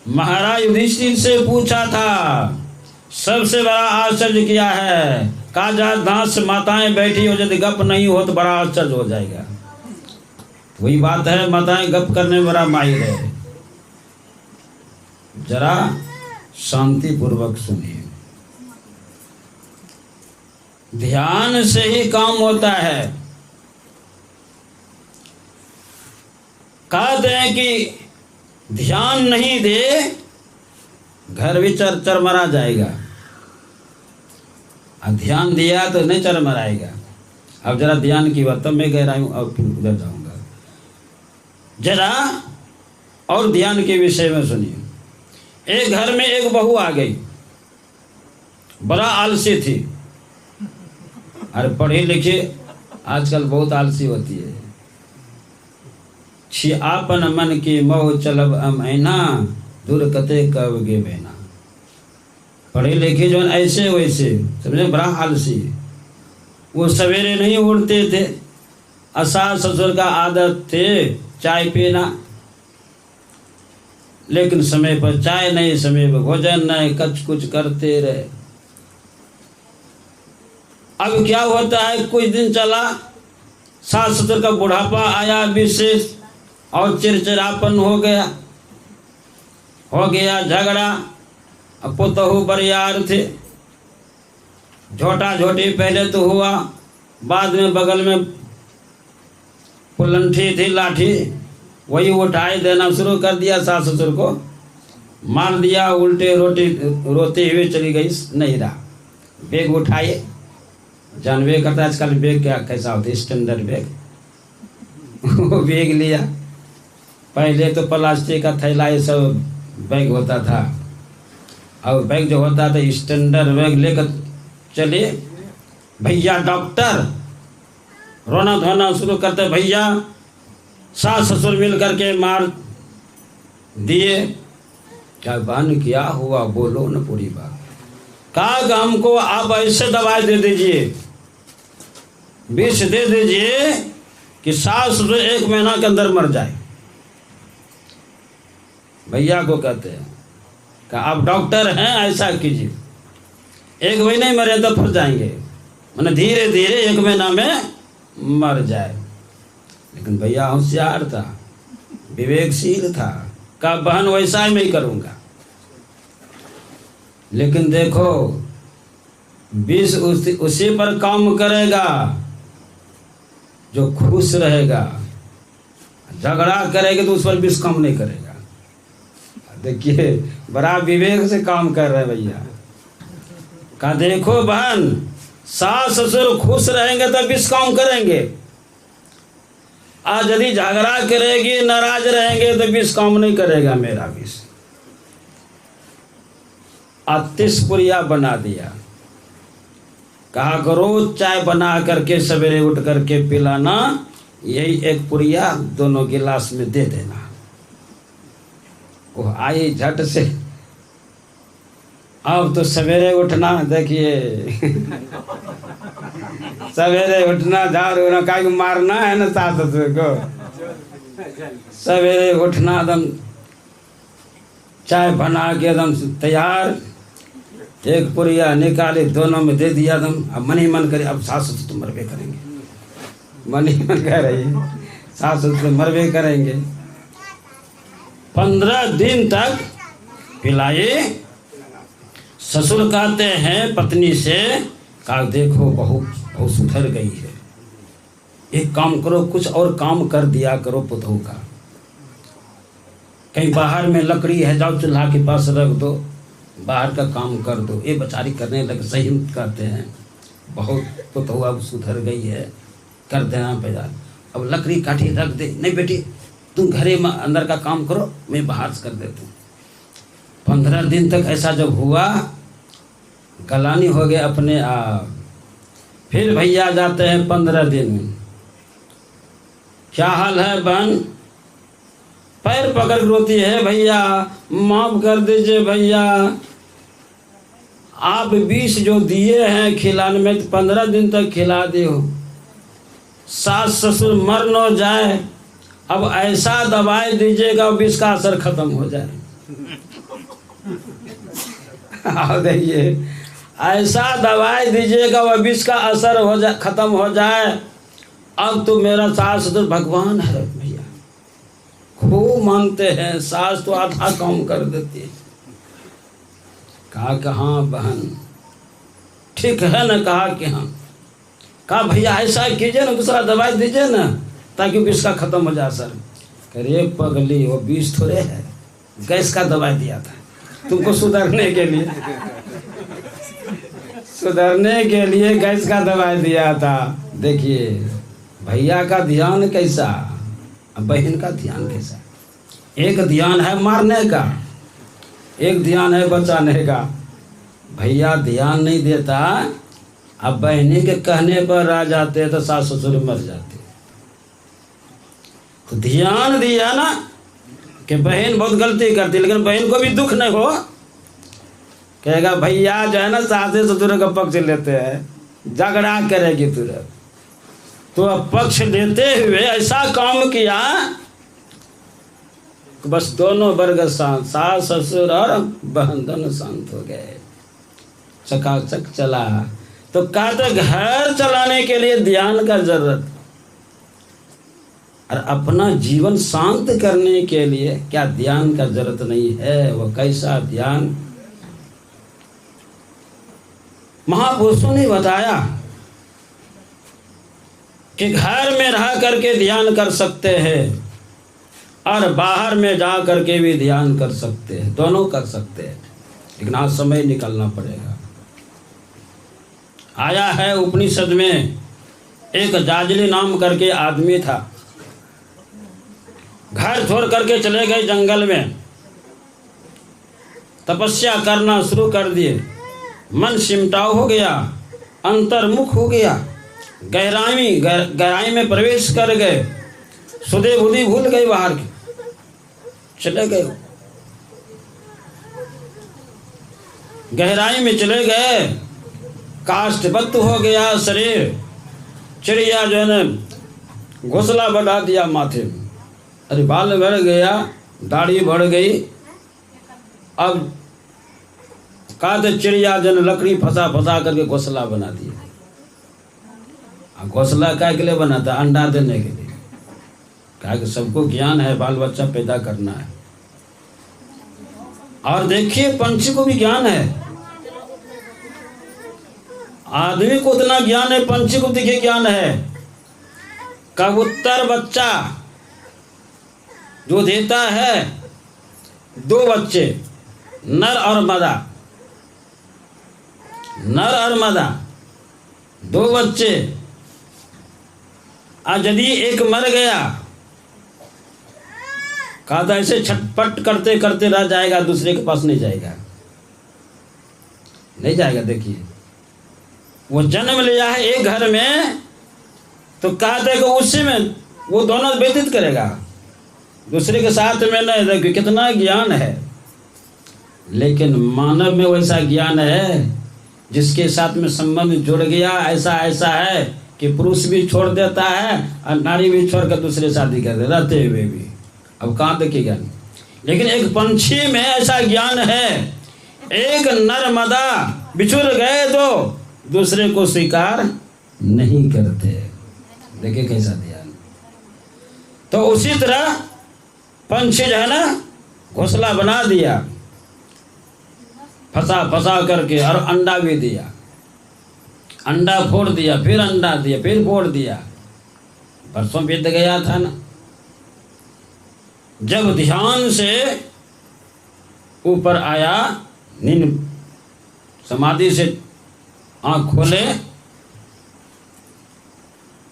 महाराज युधिष्ठिर से पूछा था, सबसे बड़ा आश्चर्य क्या है? कहा जहाँ दांत से माताएं बैठी हो, यदि गप नहीं हो तो बड़ा आश्चर्य हो जाएगा। वही बात है, माताएं गप करने में बड़ा माहिर है। जरा शांति पूर्वक सुनिए। ध्यान से ही काम होता है। कहते हैं कि ध्यान नहीं दे घर भी चरमरा जाएगा, और ध्यान दिया तो नहीं चरमराएगा। अब जरा ध्यान की बात, तब मैं कह रहा हूँ, अब फिर उधर जाऊंगा जरा। और ध्यान के विषय में सुनिए। एक घर में एक बहू आ गई, बड़ा आलसी थी। अरे पढ़ी लिखी आजकल बहुत आलसी होती है। छी आपन मन की मोह चलब अमैना, दूर कते कब गे बहना। पढ़े लिखे जो ऐसे वैसे समझे, बड़ा आलसी। वो सवेरे नहीं उठते थे, सास ससुर का आदत थे चाय पीना, लेकिन समय पर चाय नहीं, समय पर भोजन नहीं, कच कुछ करते रहे। अब क्या होता है, कुछ दिन चला, सास ससुर का बुढ़ापा आया विशेष, और चिड़चिड़ापन हो गया झगड़ा। अब पुतहु बरियार थे, झोटा झोटी पहले तो हुआ, बाद में बगल में पुलंठी थी लाठी, वही उठाए देना शुरू कर दिया, सास ससुर को मार दिया। उल्टे रोते हुए चली गई नैरा। बैग उठाए, जानवे करता आजकल बैग क्या कैसा होता है, स्टैंडर्ड बैग। वो बैग लिया। पहले तो प्लास्टिक का थैला ये सब बैग होता था, और बैग जो होता था स्टैंडर्ड बैग लेकर चले। भैया डॉक्टर, रोना धोना शुरू करते, भैया सास ससुर मिल करके मार दिए। क्या बहन क्या हुआ, बोलो न पूरी बात। कहा कि हमको आप ऐसे दवाई दे दीजिए, विष दे दीजिए कि सास ससुर 1 महीना के अंदर मर जाए। भैया को कहते हैं कि आप डॉक्टर हैं, ऐसा कीजिए, 1 महीना ही मरे तो फंस जाएंगे, मैंने धीरे धीरे 1 महीना में मर जाए। लेकिन भैया होशियार था, विवेकशील था, कहा बहन वैसा ही मैं ही करूँगा। लेकिन देखो विष उसी पर काम करेगा जो खुश रहेगा, झगड़ा करेगा तो उस पर विष काम नहीं करेगा। देखिए बड़ा विवेक से काम कर रहे भैया। कहा देखो बहन, सास ससुर खुश रहेंगे तो विष काम करेंगे, आज यदि झगड़ा करेगी नाराज रहेंगे तो विष काम नहीं करेगा मेरा विष। 38 पुरिया बना दिया। कहा रोज चाय बना करके सवेरे उठ करके पिलाना, यही 1 पुरिया दोनों गिलास में दे देना। वो आई झट से। अब तो सवेरे उठना, देखिए सवेरे उठना, झाड़ू ना, का मारना है ना सास ससुर को। सवेरे उठना, एकदम चाय बना के एकदम तैयार, 1 पुरिया निकाले, दोनों में दे दिया एकदम। अब मन ही मन करे, अब सास ससुर तो मरबे करेंगे, मन ही मन कह रही है सास ससुर मरबे करेंगे। 15 दिन तक पिलाए। ससुर कहते हैं पत्नी से, कहा देखो बहुत सुधर गई है, एक काम करो, कुछ और काम कर दिया करो पुतहू का। कहीं बाहर में लकड़ी है, जाओ चूल्हा के पास रख दो, बाहर का काम कर दो। ये बेचारी करने लगे। सही कहते हैं, बहुत पुतहू अब सुधर गई है, कर देना बेजार। अब लकड़ी काठी रख दे, नहीं बेटी तुम घरे में अंदर का काम करो, मैं बाहर से कर देता हूँ। 15 दिन तक ऐसा जब हुआ, गलानी हो गए अपने आप। फिर भैया जाते हैं 15 दिन में, क्या हाल है बहन, पैर पकड़ रोती है, भैया माफ कर दीजिए भैया, आप विष जो दिए हैं खिलाने में, 15 दिन तक खिला दिए हो, सास ससुर मर न जाए, अब ऐसा दवाई दीजिएगा विष का असर खत्म हो जाए। देखिए ऐसा दवाई दीजिएगा वह विष का असर हो जाए, खत्म हो जाए। अब तो मेरा सास ससुर भगवान है भैया, खूब मानते हैं, सास तो आधा काम कर देती है। कहा कि हाँ बहन ठीक है ना, कहा कि हाँ कहा भैया ऐसा कीजिए ना, दूसरा दवाई दीजिए ना ताकि विष का खत्म हो जाए। सर कह रहे पगली, वो विष थोड़े है, गैस का दवाई दिया था तुमको सुधरने के लिए, सुधरने के लिए गैस का दवाई दिया था। देखिए भैया का ध्यान कैसा, बहन का ध्यान कैसा। एक ध्यान है मारने का, एक ध्यान है बचाने का। भैया ध्यान नहीं देता, अब बहनी के कहने पर आ जाते तो सास ससुर मर जाते। तो ध्यान दिया ना कि बहन बहुत गलती करती, लेकिन बहन को भी दुख नहीं हो, कहेगा भैया जो है ना सास ससुर का पक्ष लेते हैं, झगड़ा करेगी तुरंत। तो अब पक्ष लेते हुए ऐसा काम किया कि बस दोनों वर्ग शांत, सास ससुर और बहन दोनों शांत हो गए, चकाचक चला। तो कहते घर चलाने के लिए ध्यान का जरूरत, और अपना जीवन शांत करने के लिए क्या ध्यान का जरूरत नहीं है? वो कैसा ध्यान महापुरुषों ने बताया कि घर में रह करके ध्यान कर सकते हैं और बाहर में जा करके भी ध्यान कर सकते हैं, दोनों कर सकते हैं, लेकिन आज समय निकालना पड़ेगा। आया है उपनिषद में, एक जाजली नाम करके आदमी था, घर छोड़ करके चले गए जंगल में, तपस्या करना शुरू कर दिए। मन सिमटाव हो गया, अंतर्मुख हो गया, गहराई में प्रवेश कर गए, सुधे बुद्धि भूल गए, बाहर के चले गए, गहराई में चले गए, काष्ठबद्ध हो गया शरीर। चिड़िया जो है ना घोंसला बढ़ा दिया माथे में, अरे बाल बढ़ गया, दाढ़ी बढ़ गई। अब कहते चिड़िया जो लकड़ी फंसा फंसा करके घोंसला बना दिया। घोंसला क्या के लिए बनाता? अंडा देने के लिए। कहा कि सबको ज्ञान है बाल बच्चा पैदा करना है, और देखिए पंछी को भी ज्ञान है, आदमी को उतना ज्ञान है, पंछी को देखिए ज्ञान है। कबूतर बच्चा जो देता है 2 बच्चे, नर और मादा, नर और मादा 2 बच्चे, आज यदि एक मर गया, कहा था ऐसे छटपट करते करते रह जाएगा, दूसरे के पास नहीं जाएगा, नहीं जाएगा। देखिए वो जन्म लिया है एक घर में, तो कहते कि उसी में वो दोनों व्यतीत करेगा, दूसरे के साथ में नहीं। देखिए कितना ज्ञान है, लेकिन मानव में वैसा ज्ञान है जिसके साथ में संबंध जुड़ गया, ऐसा ऐसा है कि पुरुष भी छोड़ देता है और नारी भी छोड़कर दूसरे शादी कर दे रहते हुए भी। अब कहाँ देखिए ज्ञान, लेकिन एक पंछी में ऐसा ज्ञान है, एक नर मादा बिछुड़ गए तो दूसरे को स्वीकार नहीं करते। देखिए कैसा ध्यान। तो उसी तरह पंछी जो है ना घोंसला बना दिया, फंसा फंसा करके, और अंडा भी दिया, अंडा फोड़ दिया, फिर अंडा दिया, फिर फोड़ दिया, बरसों बीत गया था ना। जब ध्यान से ऊपर आया, नींद समाधि से आँख खोले,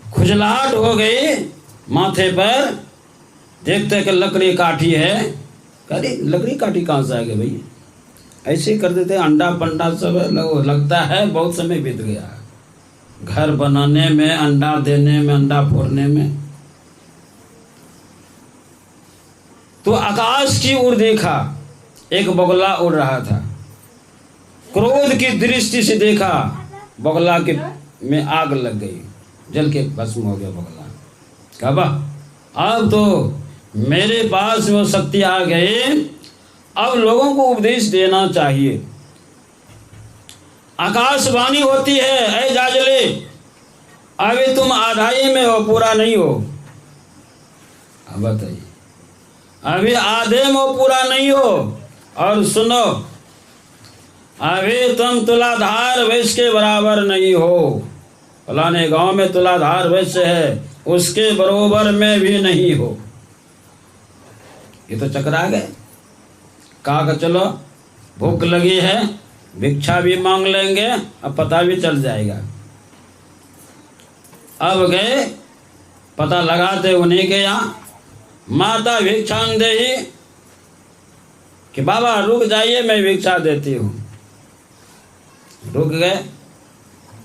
खुजलाहट हो गई माथे पर, देखते कि लकड़ी काठी है। अरे लकड़ी काठी कहाँ से आ गई भाई? ऐसे ही कर देते, अंडा पंडा सब लगता है बहुत समय बीत गया, घर बनाने में, अंडा देने में, अंडा फोड़ने में। तो आकाश की ओर देखा, एक बगुला उड़ रहा था, क्रोध की दृष्टि से देखा, बगुला के में आग लग गई, जल के भस्म हो गया बगुला। कहा अब तो मेरे पास वो शक्ति आ गई, अब लोगों को उपदेश देना चाहिए। आकाशवाणी होती है, ऐ जाजले अभी तुम आधाई में हो, पूरा नहीं हो। अब बताइए, अभी आधे में हो, पूरा नहीं हो। और सुनो, अभी तुम तुलाधार वैश्य के बराबर नहीं हो, फलाने गांव में तुलाधार वैसे है, उसके बरोबर में भी नहीं हो। ये तो चकरा गए। कहा चलो भूख लगी है, भिक्षा भी मांग लेंगे, अब पता भी चल जाएगा। अब गए, पता लगाते उन्हीं के यहाँ, माता भिक्षांग देही, कि बाबा रुक जाइए मैं भिक्षा देती हूँ। रुक गए,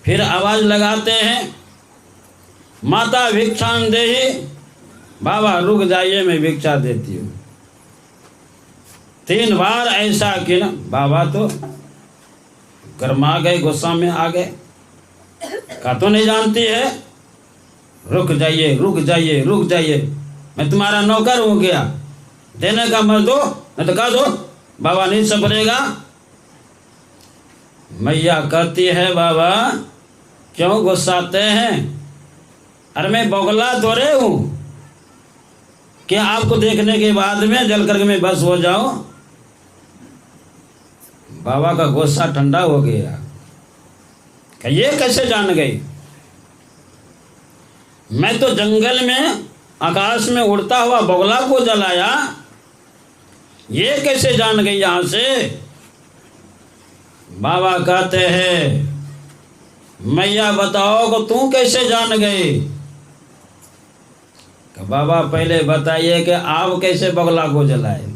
फिर आवाज लगाते हैं, माता भिक्षांग देही, बाबा रुक जाइए मैं भिक्षा देती हूँ। 3 बार ऐसा किया, बाबा तो गरमा गए, गुस्सा में आ गए। का तो नहीं जानती है, रुक जाइए रुक जाइए रुक जाइए, मैं तुम्हारा नौकर हो गया, देने का मर दो, नहीं तो कह दो बाबा नहीं संभलेगा। मैया कहती है बाबा क्यों गुस्साते हैं, अरे मैं बगला थोड़े हूँ कि आपको देखने के बाद में जल करके मैं बस हो जाऊं। बाबा का गुस्सा ठंडा हो गया कि ये कैसे जान गई, मैं तो जंगल में आकाश में उड़ता हुआ बगुला को जलाया, ये कैसे जान गई यहां से। बाबा कहते हैं मैया बताओ को तू कैसे जान गई। बाबा पहले बताइए कि आप कैसे बगुला को जलाए।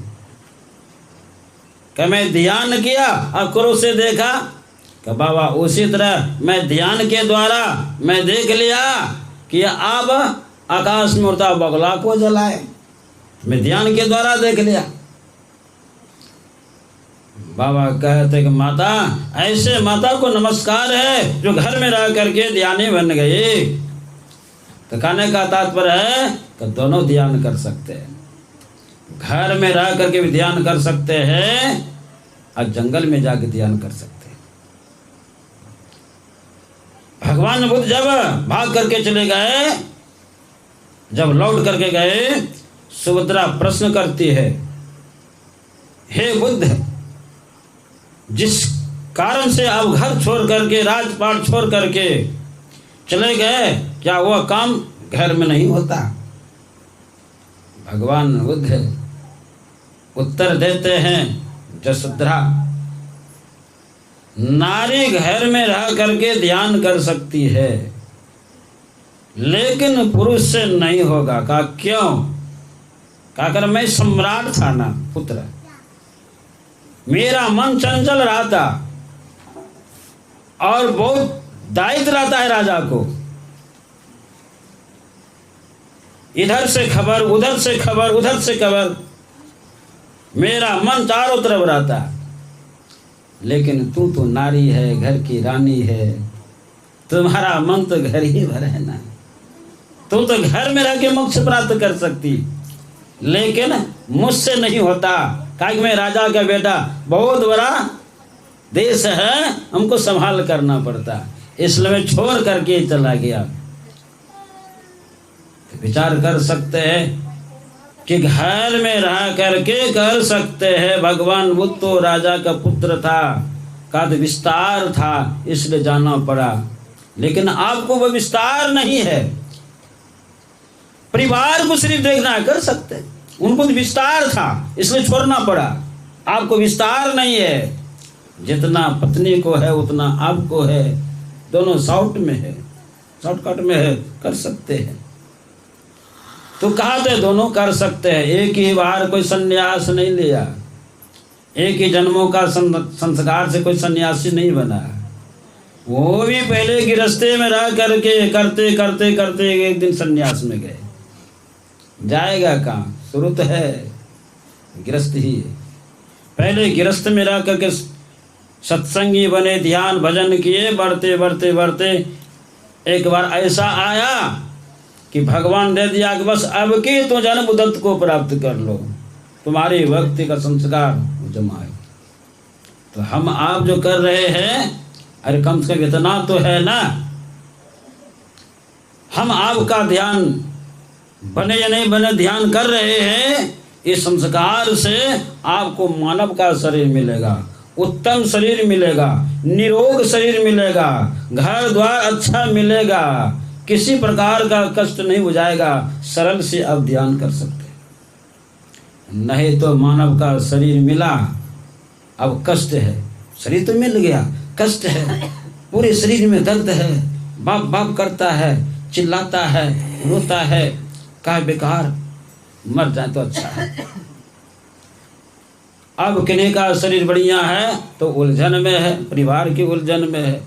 कि मैं ध्यान किया और क्रोध से देखा, कि बाबा उसी तरह मैं ध्यान के द्वारा मैं देख लिया कि आप आकाश में उड़ता बगुला को जलाए, मैं ध्यान के द्वारा देख लिया। बाबा कहते कि माता ऐसे माता को नमस्कार है जो घर में रह करके ध्यानी बन गई। तो कहने का तात्पर्य है कि दोनों ध्यान कर सकते हैं, घर में रह करके भी ध्यान कर सकते हैं और जंगल में जाके ध्यान कर सकते हैं। भगवान बुद्ध जब भाग करके चले गए, जब लौट करके गए, सुभद्रा प्रश्न करती है, हे बुद्ध जिस कारण से आप घर छोड़ करके राजपाट छोड़ करके चले गए, क्या वह काम घर में नहीं होता। भगवान बुद्ध उत्तर देते हैं, जसोधरा नारी घर में रह करके ध्यान कर सकती है लेकिन पुरुष से नहीं होगा। कहा क्यों। कहा कर मैं सम्राट था ना पुत्र, मेरा मन चंचल रहा था और बहुत दायित्व रहता है राजा को, इधर से खबर उधर से खबर उधर से खबर, मेरा मन चारों तरफ रहता। लेकिन तू तो नारी है, घर की रानी है, तुम्हारा मन तो घर ही भर है ना, तुम तो घर में रह के मोक्ष प्राप्त कर सकती, लेकिन मुझसे नहीं होता। काहे मैं राजा का बेटा, बहुत बड़ा देश है, हमको संभाल करना पड़ता, इसलिए मैं छोड़ करके चला गया। तो विचार कर सकते हैं कि घर में रह करके कर सकते हैं। भगवान बुद्ध तो राजा का पुत्र था, का विस्तार था, इसलिए जाना पड़ा। लेकिन आपको वो विस्तार नहीं है, परिवार को सिर्फ देखना कर सकते, उनको तो विस्तार था इसलिए छोड़ना पड़ा। आपको विस्तार नहीं है, जितना पत्नी को है उतना आपको है, दोनों शॉर्ट में है, शॉर्टकट में है, कर सकते हैं। तो कहा थे दोनों कर सकते हैं। एक ही बार कोई सन्यास नहीं लिया, एक ही जन्मों का संस्कार से कोई सन्यासी नहीं बना, वो भी पहले गिरस्ते में रह करके करते करते करते एक दिन सन्यास में गए। जाएगा कहाँ, शुरू तो है गिरस्त ही है। पहले गिरस्त में रह करके सत्संगी बने, ध्यान भजन किए, बढ़ते बढ़ते बढ़ते एक बार ऐसा आया कि भगवान दे दिया कि बस अब की तो जन्म दत्त को प्राप्त कर लो, तुम्हारी भक्ति का संस्कार जमा है। तो हम आप जो कर रहे हैं, अरे कम से कम इतना तो है ना, हम आपका ध्यान बने या नहीं बने ध्यान कर रहे हैं, इस संस्कार से आपको मानव का शरीर मिलेगा, उत्तम शरीर मिलेगा, निरोग शरीर मिलेगा, घर द्वार अच्छा मिलेगा, किसी प्रकार का कष्ट नहीं हो जाएगा, सरल से आप ध्यान कर सकते हैं। नहीं तो मानव का शरीर मिला, अब कष्ट है, शरीर तो मिल गया, कष्ट है, पूरे शरीर में दर्द है, बाप बाप करता है, चिल्लाता है, रोता है, कहा बेकार, मर जाए तो अच्छा है। अब किन्हीं का शरीर बढ़िया है तो उलझन में है, परिवार की उलझन में है,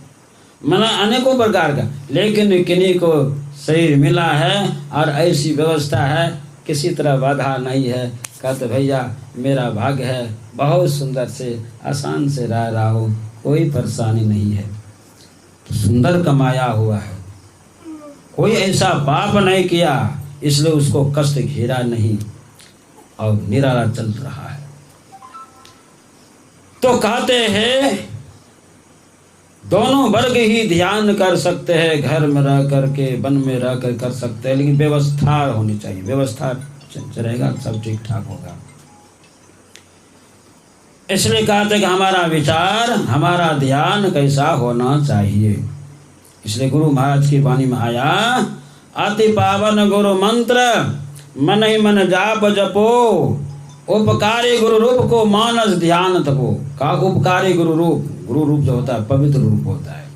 मना अनेकों प्रकार का, लेकिन किन्हीं को शरीर मिला है और ऐसी व्यवस्था है, किसी तरह बाधा नहीं है, कहते भैया मेरा भाग्य है, बहुत सुंदर से आसान से रह रहा हो, कोई परेशानी नहीं है, तो सुंदर कमाया हुआ है, कोई ऐसा पाप नहीं किया इसलिए उसको कष्ट घेरा नहीं और निराला चल रहा है। तो कहते हैं दोनों वर्ग ही ध्यान कर सकते हैं, घर में रह करके, वन में रह कर सकते हैं, लेकिन व्यवस्था होनी चाहिए, व्यवस्था चलेगा सब ठीक ठाक होगा। इसलिए कहते हैं कि हमारा विचार, हमारा ध्यान कैसा होना चाहिए। इसलिए गुरु महाराज की वाणी में आया, अति पावन गुरु मंत्र मन ही मन जाप जपो, उपकारी गुरु रूप को मानस ध्यान तपो। का उपकारी गुरु रूप, गुरु रूप जो होता है पवित्र रूप होता है,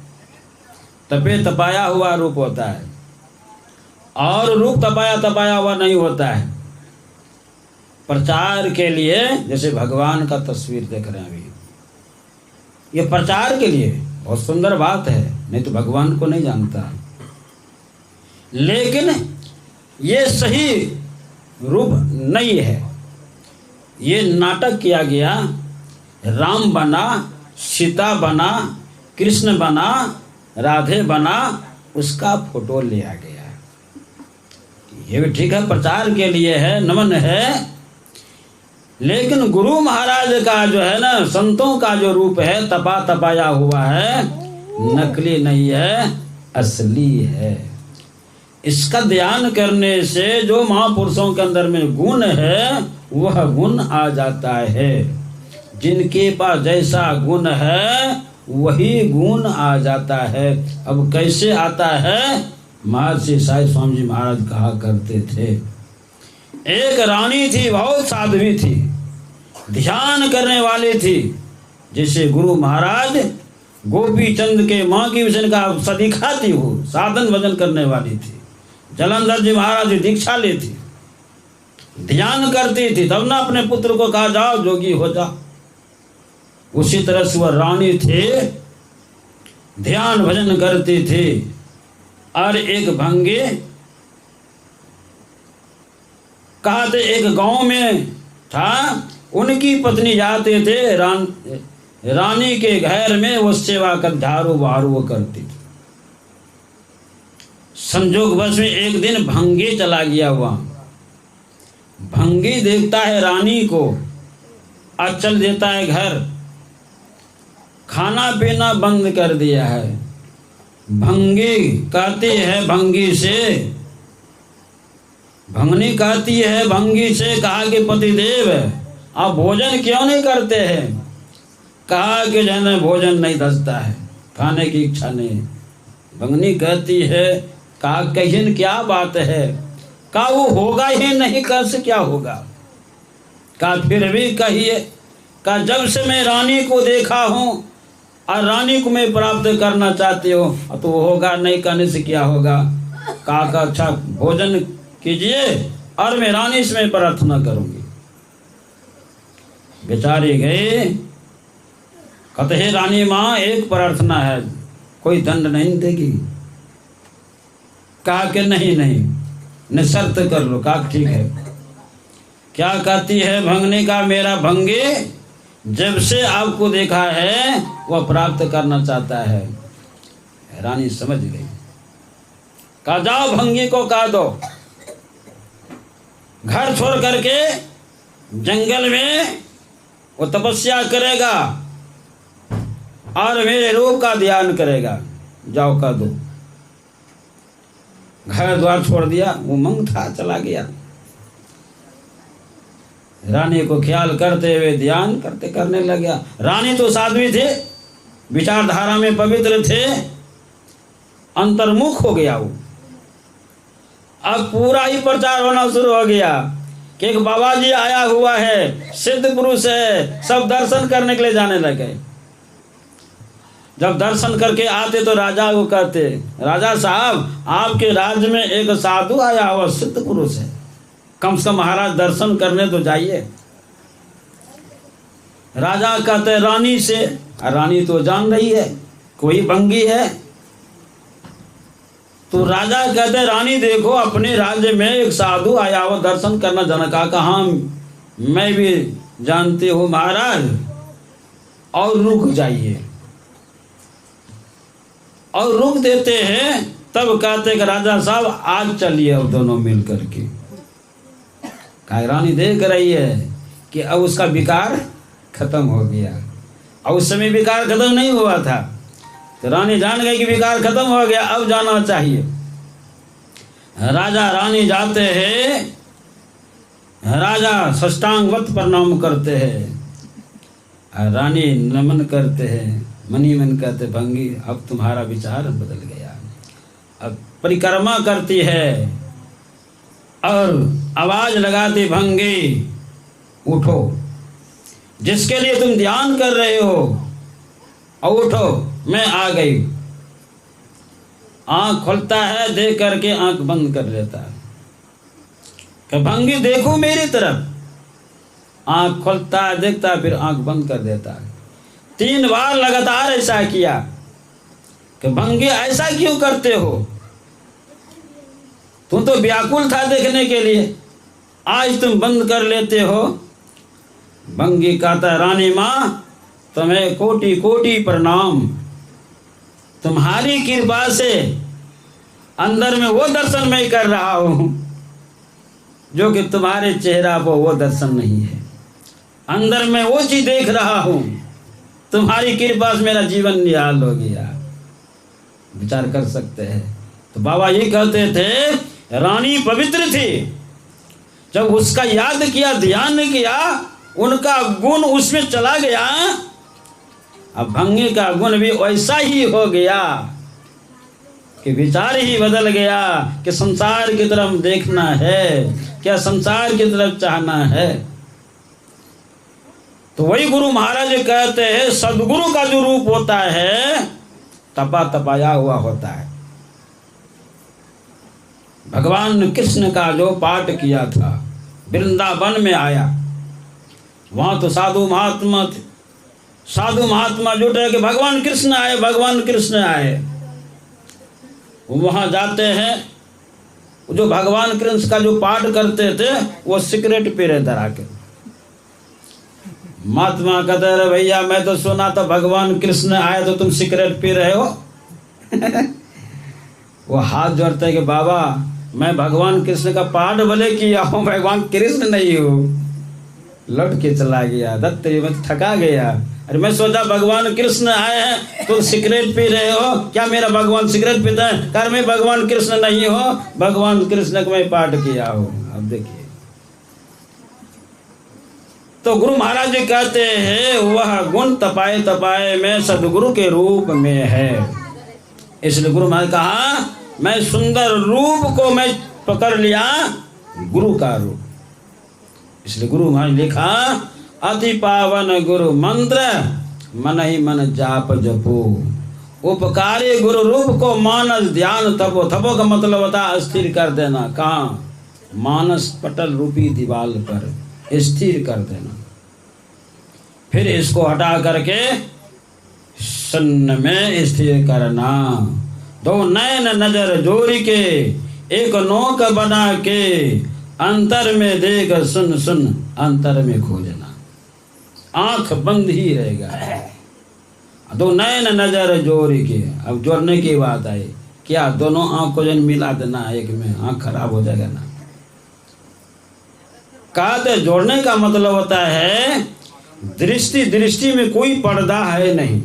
तपे तपाया हुआ रूप होता है, और रूप तपाया हुआ नहीं होता है। प्रचार के लिए, जैसे भगवान का तस्वीर देख रहे हैं अभी, ये प्रचार के लिए बहुत सुंदर बात है, नहीं तो भगवान को नहीं जानता, लेकिन ये सही रूप नहीं है। ये नाटक किया गया, राम बना, सीता बना, कृष्ण बना, राधे बना, उसका फोटो लिया गया। ये भी ठीक है, प्रचार के लिए है, नमन है, लेकिन गुरु महाराज का जो है ना, संतों का जो रूप है तपाया हुआ है, नकली नहीं है, असली है। इसका ध्यान करने से जो महापुरुषों के अंदर में गुण है वह गुण आ जाता है। जिनके पास जैसा गुण है वही गुण आ जाता है। अब कैसे आता है? महर्षि साईं स्वामी जी महाराज कहा करते थे, एक रानी थी, बहुत साध्वी थी, ध्यान करने वाली थी, जिसे गुरु महाराज गोपी चंद के माँ की वचन का सदीखा थी, वो साधन भजन करने वाली थी। जलंधर जी महाराज दीक्षा ली थी, ध्यान करती थी, तब ना अपने पुत्र को कहा जाओ जोगी हो जाओ। उसी तरह से वह रानी थे, ध्यान भजन करती थी। और एक भंगे कहते एक गांव में था, उनकी पत्नी जाते थे रानी के घर में, वो सेवा कर झाड़ू बहारू करती थी। संजोग बस में एक दिन भंगे चला गया वहां। भंगी देखता है रानी को और चल देता है घर, खाना पीना बंद कर दिया है। भंगी कहती है भंगी से, भंगनी कहती है भंगी से, कहा कि पतिदेव आप भोजन क्यों नहीं करते हैं? कहा कि जन भोजन नहीं धसता है, खाने की इच्छा नहीं। भंगनी कहती है, कहा कहिन क्या बात है? कहा वो होगा ही नहीं, कैसे क्या होगा? कहा फिर भी कहिए। कहा जब से मैं रानी को देखा हूँ और रानी को मैं प्राप्त करना चाहती हूँ, तो वो होगा नहीं, कहने से क्या होगा? कहा अच्छा भोजन कीजिए और मैं रानी से मैं प्रार्थना करूंगी। बेचारी गई, कहते हे रानी माँ एक प्रार्थना है, कोई दंड नहीं देगी? कहा कि नहीं निशर्त कर लो। कहा ठीक है। क्या कहती है भंगने का, मेरा भंगे जब से आपको देखा है वह प्राप्त करना चाहता है। रानी समझ गई, कहा जाओ भंगी को कहा दो, घर छोड़ करके जंगल में वो तपस्या करेगा और मेरे रूप का ध्यान करेगा, जाओ कह दो। घर द्वार छोड़ दिया, वो उमंग था, चला गया। रानी को ख्याल करते हुए ध्यान करने लग गया। रानी तो साध्वी थे, विचारधारा में पवित्र थे, अंतर्मुख हो गया वो। अब पूरा ही प्रचार होना शुरू हो गया कि एक बाबा जी आया हुआ है, सिद्ध पुरुष है, सब दर्शन करने के लिए जाने लगे। जब दर्शन करके आते तो राजा को कहते, राजा साहब आपके राज्य में एक साधु आया हुआ सिद्ध पुरुष है, कम से कम महाराज दर्शन करने तो जाइए। राजा कहते रानी से, रानी तो जान रही है कोई भंगी है, तो राजा कहते रानी देखो अपने राज्य में एक साधु आया हुआ दर्शन करना। जनका कहा मैं भी जानती हूँ महाराज, और रुक जाइए। और रुक देते हैं। तब कहते कि राजा साहब आज चलिए अब दोनों मिल करके। कहा रानी देख रही है कि अब उसका विकार खत्म हो गया, और उस समय विकार खत्म नहीं हुआ था, तो रानी जान गई कि विकार खत्म हो गया, अब जाना चाहिए। राजा रानी जाते हैं, राजा साष्टांगवत प्रणाम करते हैं, रानी नमन करते हैं, मनी मन कहते भंगी अब तुम्हारा विचार बदल गया। अब परिक्रमा करती है और आवाज लगाती भंगी उठो, जिसके लिए तुम ध्यान कर रहे हो, और उठो मैं आ गई। आंख खुलता है, देख करके आंख बंद कर लेता है कि भंगी देखो मेरी तरफ। आंख खुलता है, देखता है, फिर आंख बंद कर देता है। 3 बार लगातार ऐसा किया कि भंगी ऐसा क्यों करते हो, तुम तो व्याकुल था देखने के लिए, आज तुम बंद कर लेते हो। भंगी कहता रानी माँ तुम्हें कोटि कोटि प्रणाम, तुम्हारी कृपा से अंदर में वो दर्शन मैं कर रहा हूँ जो कि तुम्हारे चेहरा पर वो दर्शन नहीं है। अंदर में वो चीज देख रहा हूँ, तुम्हारी कृपा से मेरा जीवन निहाल हो गया। विचार कर सकते हैं। तो बाबा ये कहते थे रानी पवित्र थी, जब उसका याद किया, ध्यान किया, उनका गुण उसमें चला गया। अब भंगी का गुण भी वैसा ही हो गया कि विचार ही बदल गया कि संसार की तरफ देखना है, क्या संसार की तरफ चाहना है। तो वही गुरु महाराज कहते हैं सदगुरु का जो रूप होता है तपा तपाया हुआ होता है। भगवान कृष्ण का जो पाठ किया था, वृंदावन में आया, वहां तो साधु महात्मा थे, साधु महात्मा जुटे कि भगवान कृष्ण आए, भगवान कृष्ण आए। वहां जाते हैं, जो भगवान कृष्ण का जो पाठ करते थे वो सिगरेट पी रहे धरा के। महात्मा कहते रहे भैया मैं तो सुना था भगवान कृष्ण आए तो तुम सिगरेट पी रहे हो। वो हाथ जोड़ते कि बाबा मैं भगवान कृष्ण का पाठ भले किया हूँ, भगवान कृष्ण नहीं हूँ। लौट के चला गया, दत्त थका गया। अरे मैं सोचा भगवान कृष्ण आए हैं तो सिगरेट पी रहे हो, क्या मेरा भगवान सिगरेट पीता है? कर मैं भगवान कृष्ण नहीं हो, भगवान कृष्ण को मैं पाठ किया हूँ। अब देखिए, तो गुरु महाराज जी कहते हैं वह गुण तपाए तपाए में सदगुरु के रूप में है। इसलिए गुरु महाराज कहा मैं सुंदर रूप को मैं पकड़ लिया, गुरु का रूप। इसलिए गुरु महाराज लिखा अति पावन गुरु मंत्र मन ही मन जाप जपो, उपकारी गुरु रूप को मानस ध्यान थपो। थपो का मतलब होता है स्थिर कर देना। कहाँ? मानस पटल रूपी दीवाल पर स्थिर कर देना। फिर इसको हटा करके शून्य में स्थिर करना। 2 नैन नजर जोड़ी के एक नोक बना के अंतर में देख सुन सुन अंतर में खोजना। आंख बंद ही रहेगा। 2 नैन नजर जोड़ी के। अब जोड़ने की बात आई, क्या दोनों आंख को जन मिला देना एक में? आंख खराब हो जाएगा ना। कहते जोड़ने का मतलब होता है दृष्टि, दृष्टि में कोई पर्दा है नहीं।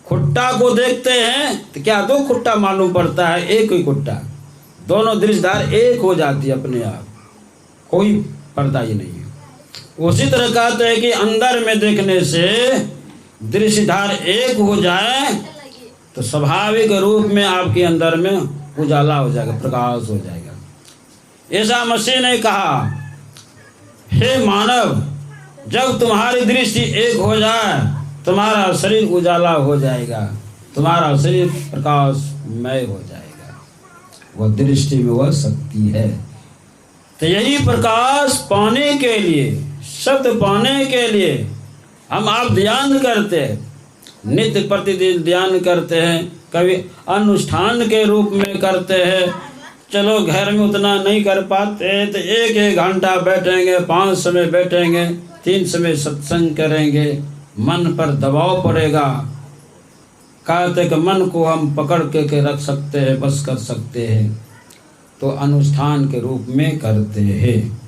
खुट्टा को देखते हैं तो क्या 2 खुट्टा मालूम पड़ता है? एक ही खुट्टा। दोनों दृष्टिधार एक हो जाती है अपने आप, कोई पर्दा ही नहीं है। उसी तरह कहते हैं कि अंदर में देखने से दृष्टिधार एक हो जाए तो स्वाभाविक रूप में आपके अंदर में उजाला हो जाएगा, प्रकाश हो जाएगा। ऐसा मसीह ने कहा, हे मानव, जब तुम्हारी दृष्टि एक हो जाए तुम्हारा शरीर उजाला हो जाएगा, तुम्हारा शरीर प्रकाशमय हो जाएगा। वह दृष्टि में वह शक्ति है। तो यही प्रकाश पाने के लिए, सत्य पाने के लिए हम आप ध्यान करते हैं, नित्य प्रतिदिन ध्यान करते हैं, कभी अनुष्ठान के रूप में करते हैं। चलो घर में उतना नहीं कर पाते तो 1-1 घंटा बैठेंगे, 5 समय बैठेंगे, 3 समय सत्संग करेंगे। मन पर दबाव पड़ेगा, कहते कि मन को हम पकड़ के रख सकते हैं, बस कर सकते हैं, तो अनुष्ठान के रूप में करते हैं।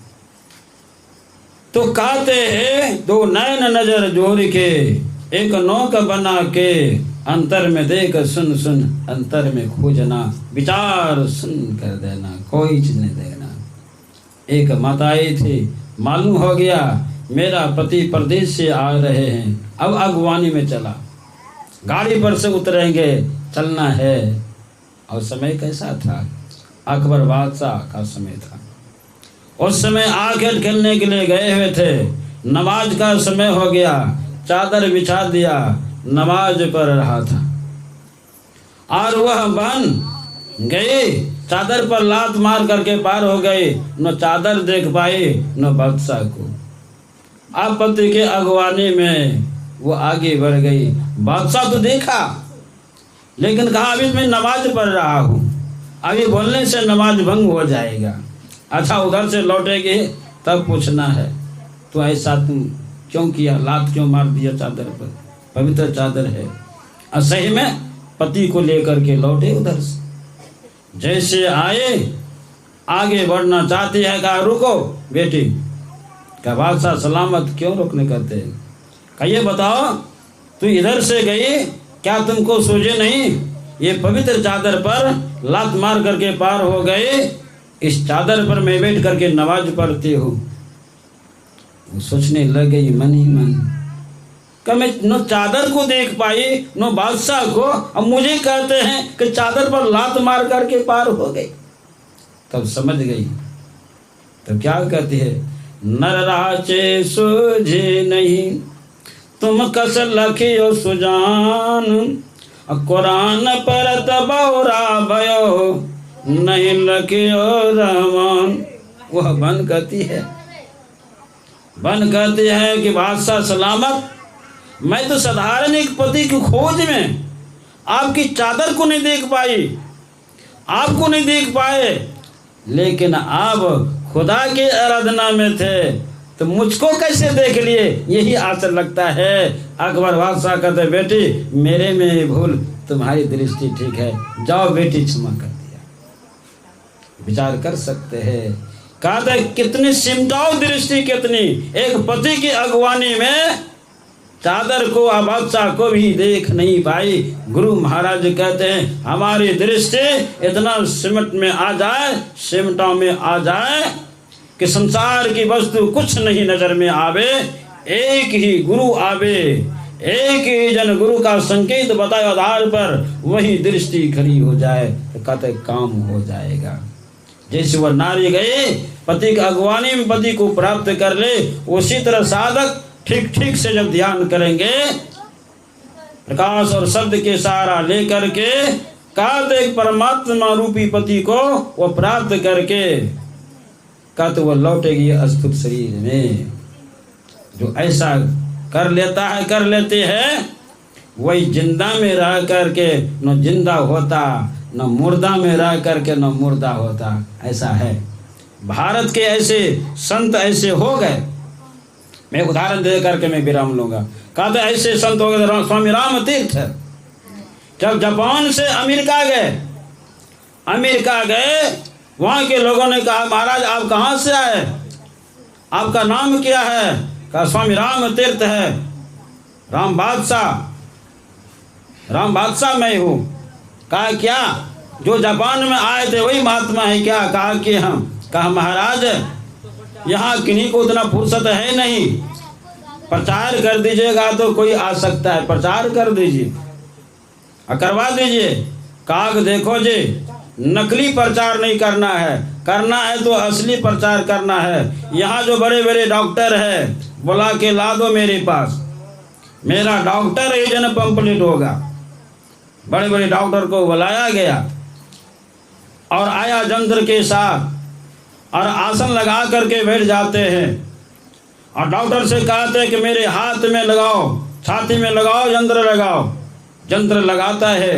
तो कहते हैं 2 नैन नजर जोड़ के एक नौक बना के, अंतर में देख सुन सुन अंतर में खोजना, विचार सुन कर देना, कोई चीज नहीं देना। एक माता आई थी, मालूम हो गया मेरा पति प्रदेश से आ रहे हैं, अब अगवानी में चला, गाड़ी पर से उतरेंगे, चलना है। और समय कैसा था? अकबर बादशाह का समय था। उस समय आखिर खेलने के लिए गए हुए थे, नमाज का समय हो गया, चादर बिछा दिया, नमाज पढ़ रहा था और वह बन गई, चादर पर लात मार करके पार हो गई, न चादर देख पाई न बादशाह को। अब पति के अगवानी में वो आगे बढ़ गई। बादशाह तो देखा, लेकिन कहा अभी मैं नमाज पढ़ रहा हूँ, अभी बोलने से नमाज भंग हो जाएगा। अच्छा उधर से लौटेगी तब पूछना है, तो ऐसा तुम क्यों किया, लात क्यों मार दिया चादर पर, पवित्र चादर है। और सही में पति को लेकर के लौटे उधर से, जैसे आए आगे बढ़ना चाहती है, कहा रुको बेटी, क्या बादशाह सलामत, क्यों रोकने करते हैं? कहिए बताओ, तू इधर से गई, क्या तुमको सूझे नहीं? ये पवित्र चादर पर लात मार करके पार हो गए, इस चादर पर मैं बैठ करके नमाज पढ़ती हूँ। वो सोचने लग गई मन ही मन, कि मैं न चादर को देख पाई न बादशाह को, अब मुझे कहते हैं कि चादर पर लात मार करके पार हो गई। तब समझ गई, तो क्या कहती है, नर राचे सूझे नहीं तुम कस लखियो सुजान, कुरान पर तबौरा भयो नहीं लखियो रहमान। वह बन कहती है कि बादशाह सलामत, मैं तो साधारण एक पति की खोज में आपकी चादर को नहीं देख पाई, आपको नहीं देख पाए, लेकिन आप खुदा की आराधना में थे तो मुझको कैसे देख लिए, यही आचर लगता है। अकबर बादशाह कहते, बेटी मेरे में भूल, तुम्हारी दृष्टि ठीक है, जाओ बेटी क्षमा कर दिया। विचार कर सकते हैं, कहते कितनी सिमटाओ दृष्टि, कितनी एक पति की अगवानी में चादर को बादशाह को भी देख नहीं पाई। गुरु महाराज कहते हैं हमारी दृष्टि इतना सिमट में आ जाए, सिमटा में आ जाए कि संसार की वस्तु कुछ नहीं नजर में आवे, एक ही गुरु आवे, एक ही जन गुरु का संकेत बताए आधार पर वही दृष्टि खड़ी हो जाए, तो कहते काम हो जाएगा। जैसे वह नारी गई पति की अगवानी में पति को प्राप्त कर ले, उसी तरह साधक ठीक ठीक से जब ध्यान करेंगे, प्रकाश और शब्द के सहारा लेकर के कहते परमात्मा रूपी पति को वह प्राप्त करके कहते वह लौटेगी अद्भुत शरीर में। जो ऐसा कर लेता है, कर लेते हैं, वही जिंदा में रह करके न जिंदा होता, न मुर्दा में रह करके न मुर्दा होता। ऐसा है, भारत के ऐसे संत ऐसे हो गए। मैं उदाहरण दे करके मैं विराम लूंगा। कहते ऐसे संत हो गए, स्वामी राम तीर्थ जब जापान से अमेरिका गए, वहाँ के लोगों ने कहा महाराज आप कहाँ से आए, आपका नाम क्या है? कहा स्वामी राम तीर्थ है। राम बादशाह मैं हूँ। कहा क्या, जो जापान में आए थे वही महात्मा है क्या? कहा कि हम। कहा महाराज यहाँ किन्हीं को उतना फुर्सत है नहीं। प्रचार कर दीजिएगा तो कोई आ सकता है, प्रचार कर दीजिए और करवा दीजिए। काग देखो जी, नकली प्रचार नहीं करना है, करना है तो असली प्रचार करना है। यहाँ जो बड़े बड़े डॉक्टर है बुला के ला दो मेरे पास, मेरा डॉक्टर एजेंट पंपलेट होगा। बड़े बड़े डॉक्टर को बुलाया गया और आया यंत्र के साथ और आसन लगा करके बैठ जाते हैं और डॉक्टर से कहते हैं कि मेरे हाथ में लगाओ, छाती में लगाओ, यंत्र लगाओ। यंत्र लगाता है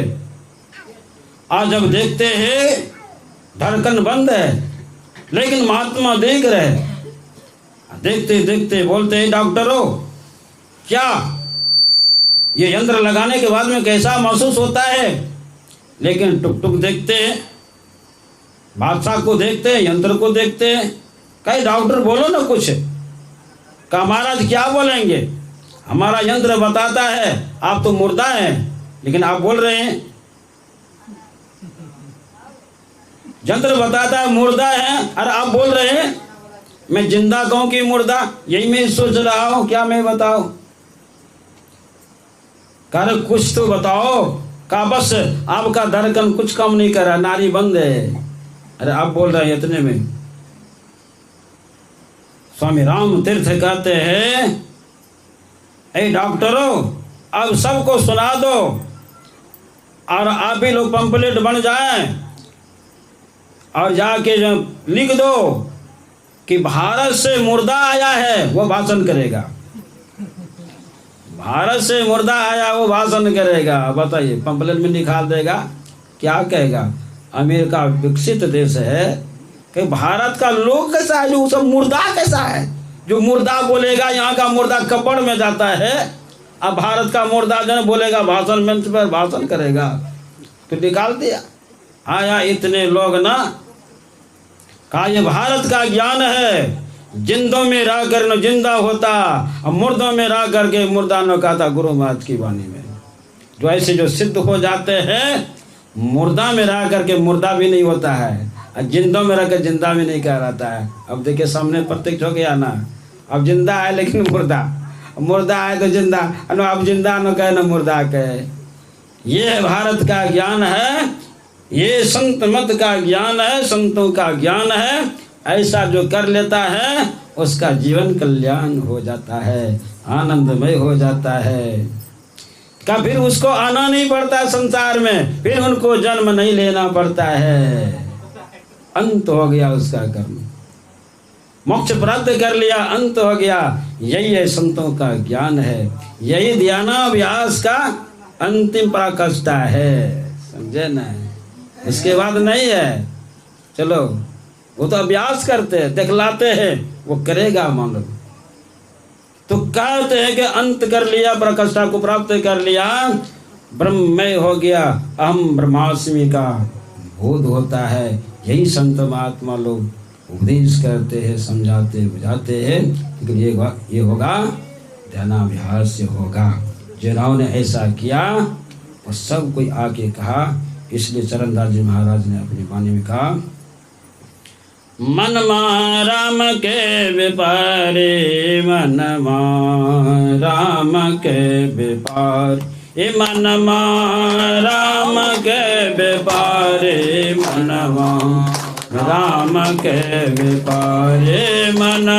और जब देखते हैं धड़कन बंद है, लेकिन महात्मा देख रहे। देखते देखते बोलते हैं डॉक्टरों क्या ये यंत्र लगाने के बाद में कैसा महसूस होता है? लेकिन टुक टुक देखते हैं, बादशाह को देखते हैं, यंत्र को देखते हैं। कई डॉक्टर बोलो ना कुछ। कहा महाराज क्या बोलेंगे, हमारा यंत्र बताता है आप तो मुर्दा हैं, लेकिन आप बोल रहे हैं। यंत्र बताता है मुर्दा है और आप बोल रहे हैं मैं जिंदा कहूं कि मुर्दा? यही मैं सोच रहा हूं, क्या मैं बताओ? कह कुछ तो बताओ। कहा बस आपका धड़कन कुछ कम नहीं कर रहा, नारी बंद है। अरे आप बोल रहे हैं इतने में स्वामी राम तीर्थ कहते हैं ए डॉक्टरों अब सबको सुना दो और आप ही लोग पंपलेट बन जाएं और जाके जब लिख दो कि भारत से मुर्दा आया है वो भाषण करेगा। भारत से मुर्दा आया वो भाषण करेगा। बताइए पंपलेट में निकाल देगा, क्या कहेगा? अमेरिका विकसित देश है कि भारत का लोग कैसा है, जो सब मुर्दा कैसा है, जो मुर्दा बोलेगा यहाँ का मुर्दा कब्र में जाता है। अब भारत का मुर्दा जन बोलेगा भाषण मंच पर भाषण करेगा, तो निकाल दिया। आया इतने लोग ना, कहा ये भारत का ज्ञान है, जिंदों में रह कर न जिंदा होता और मुर्दों में रह करके मुर्दा न कहता। गुरु महाराज की वाणी में जो ऐसे जो सिद्ध हो जाते हैं, मुर्दा में रह करके मुर्दा भी नहीं होता है और जिंदों में रहकर जिंदा भी नहीं कहलाता है। अब देखिए सामने प्रत्यक्ष हो गया ना, अब जिंदा है लेकिन मुर्दा, मुर्दा है तो जिंदा, अब जिंदा न कहे न मुर्दा कहे। ये भारत का ज्ञान है, ये संत मत का ज्ञान है, संतों का ज्ञान है। ऐसा जो कर लेता है उसका जीवन कल्याण हो जाता है, आनंदमय हो जाता है। का फिर उसको आना नहीं पड़ता संसार में, फिर उनको जन्म नहीं लेना पड़ता है। अंत हो गया उसका कर्म, मोक्ष प्राप्त कर लिया, अंत हो गया। यही है संतों का ज्ञान है, यही ध्यानाभ्यास का अंतिम पराकाष्ठा है। समझे ना? इसके बाद नहीं है। चलो वो तो अभ्यास करते हैं, दिखलाते हैं, वो करेगा मानो। तो कहते हैं कि अंत कर लिया, पराकाष्ठा को प्राप्त कर लिया, ब्रह्ममय हो गया, अहम ब्रह्मास्मि का बोध होता है। यही संत महात्मा लोग उपदेश करते हैं, समझाते बुझाते हैं। लेकिन ये होगा ध्यानाभ्यास से होगा। जिन्होंने ऐसा किया वो सब कोई आके कहा। इसलिए चरणदास जी महाराज ने अपनी वाणी में कहा, मन राम के व्यापारे, मन राम के व्यापार, ये मन राम के व्यापारे, मन राम के व्यापारे, मन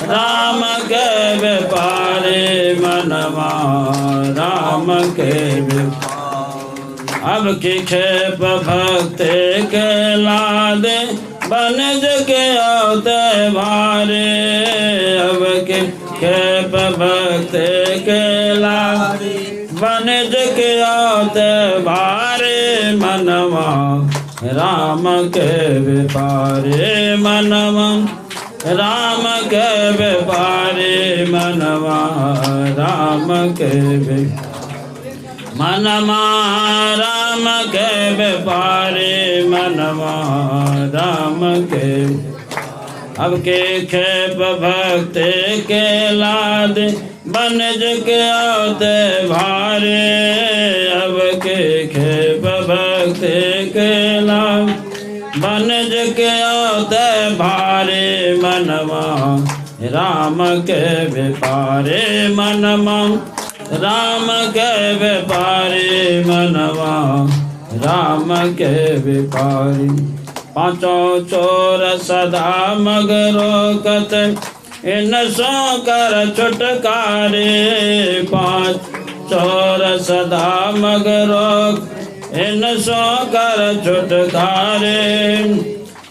राम के व्यापारे, मन राम के व्यापार। अब की खेप भक्त के लादे, बनज के औते भारे। अब के खेप भक्त के लादे, बनज के औते भारे, मनवा राम के व्यापारे, मनवा राम के व्यापारे, मनवा राम के व्यापारे, मनवा राम के व्यापारे, मनवा राम के। अब के खेप भक्त के लाद, बनज के औते भारे। अब के खेप भक्त के लाद, बनज के औते भारे मनवा राम के व्यापारे मनवा राम के व्यापारे मनवा राम के व्यापारी। पांचों चोर सदा मगरो कत इन सो कर छुटकारे। पांच चोर सदा मगरो इन सो कर छुटकारे।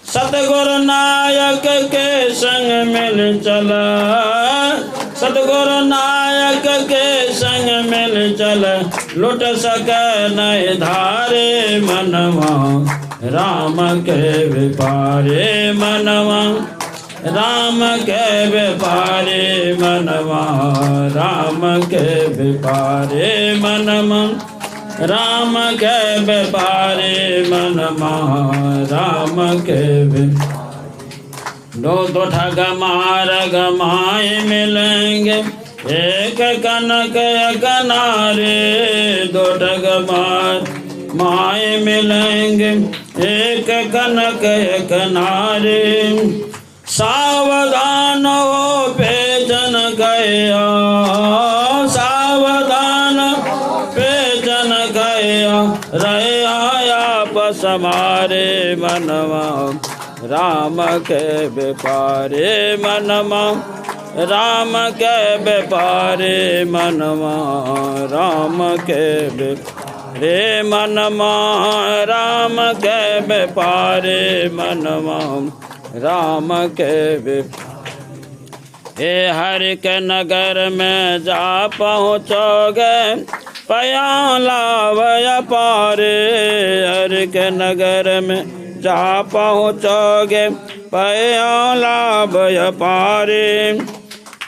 सतगुरु नायक के संग मिल चला सतगुरु नायक के संग मिल चल लुट सके नहीं धारे मनवा राम के व्यापारे मनवा राम के व्यापारे मनवा राम के व्यापारे मनवा राम के व्यापारे मनवा राम के दो ठग मार गमाए मिलेंगे एक कनक कनारे। दो ठग माए मिलेंगे एक कनक कनारे। सावधान हो पेजन गया सावधान पेजन गया रहे आया पस हमारे मनवा राम के व्यापारे मनवा राम के व्यापारे मनवा राम के व्यापारे मनवा राम के व्यापारे मनवा राम के व्यापारे। हरि के नगर में जा पहुँचोगे पया लाभ पारे। हरि के नगर में जा पहुँचोगे पया लाभ पारे।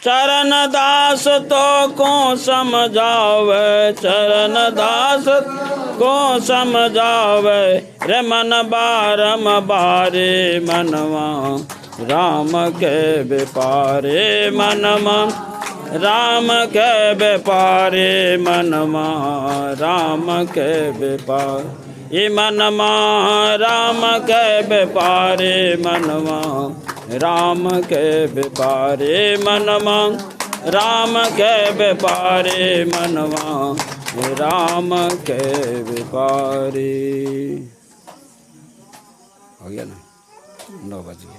चरण दास तो को समझावे चरण दास को समझावे रे मन बारम बारे मनवा राम के व्यापारे मनवा राम के व्यापारे मनवा राम के व्यापार ये मनवा राम के व्यापारे मनवा राम के व्यापारे मनवा राम के व्यापारे मनवा राम के व्यापारे। हो गया ना 9 बज गया।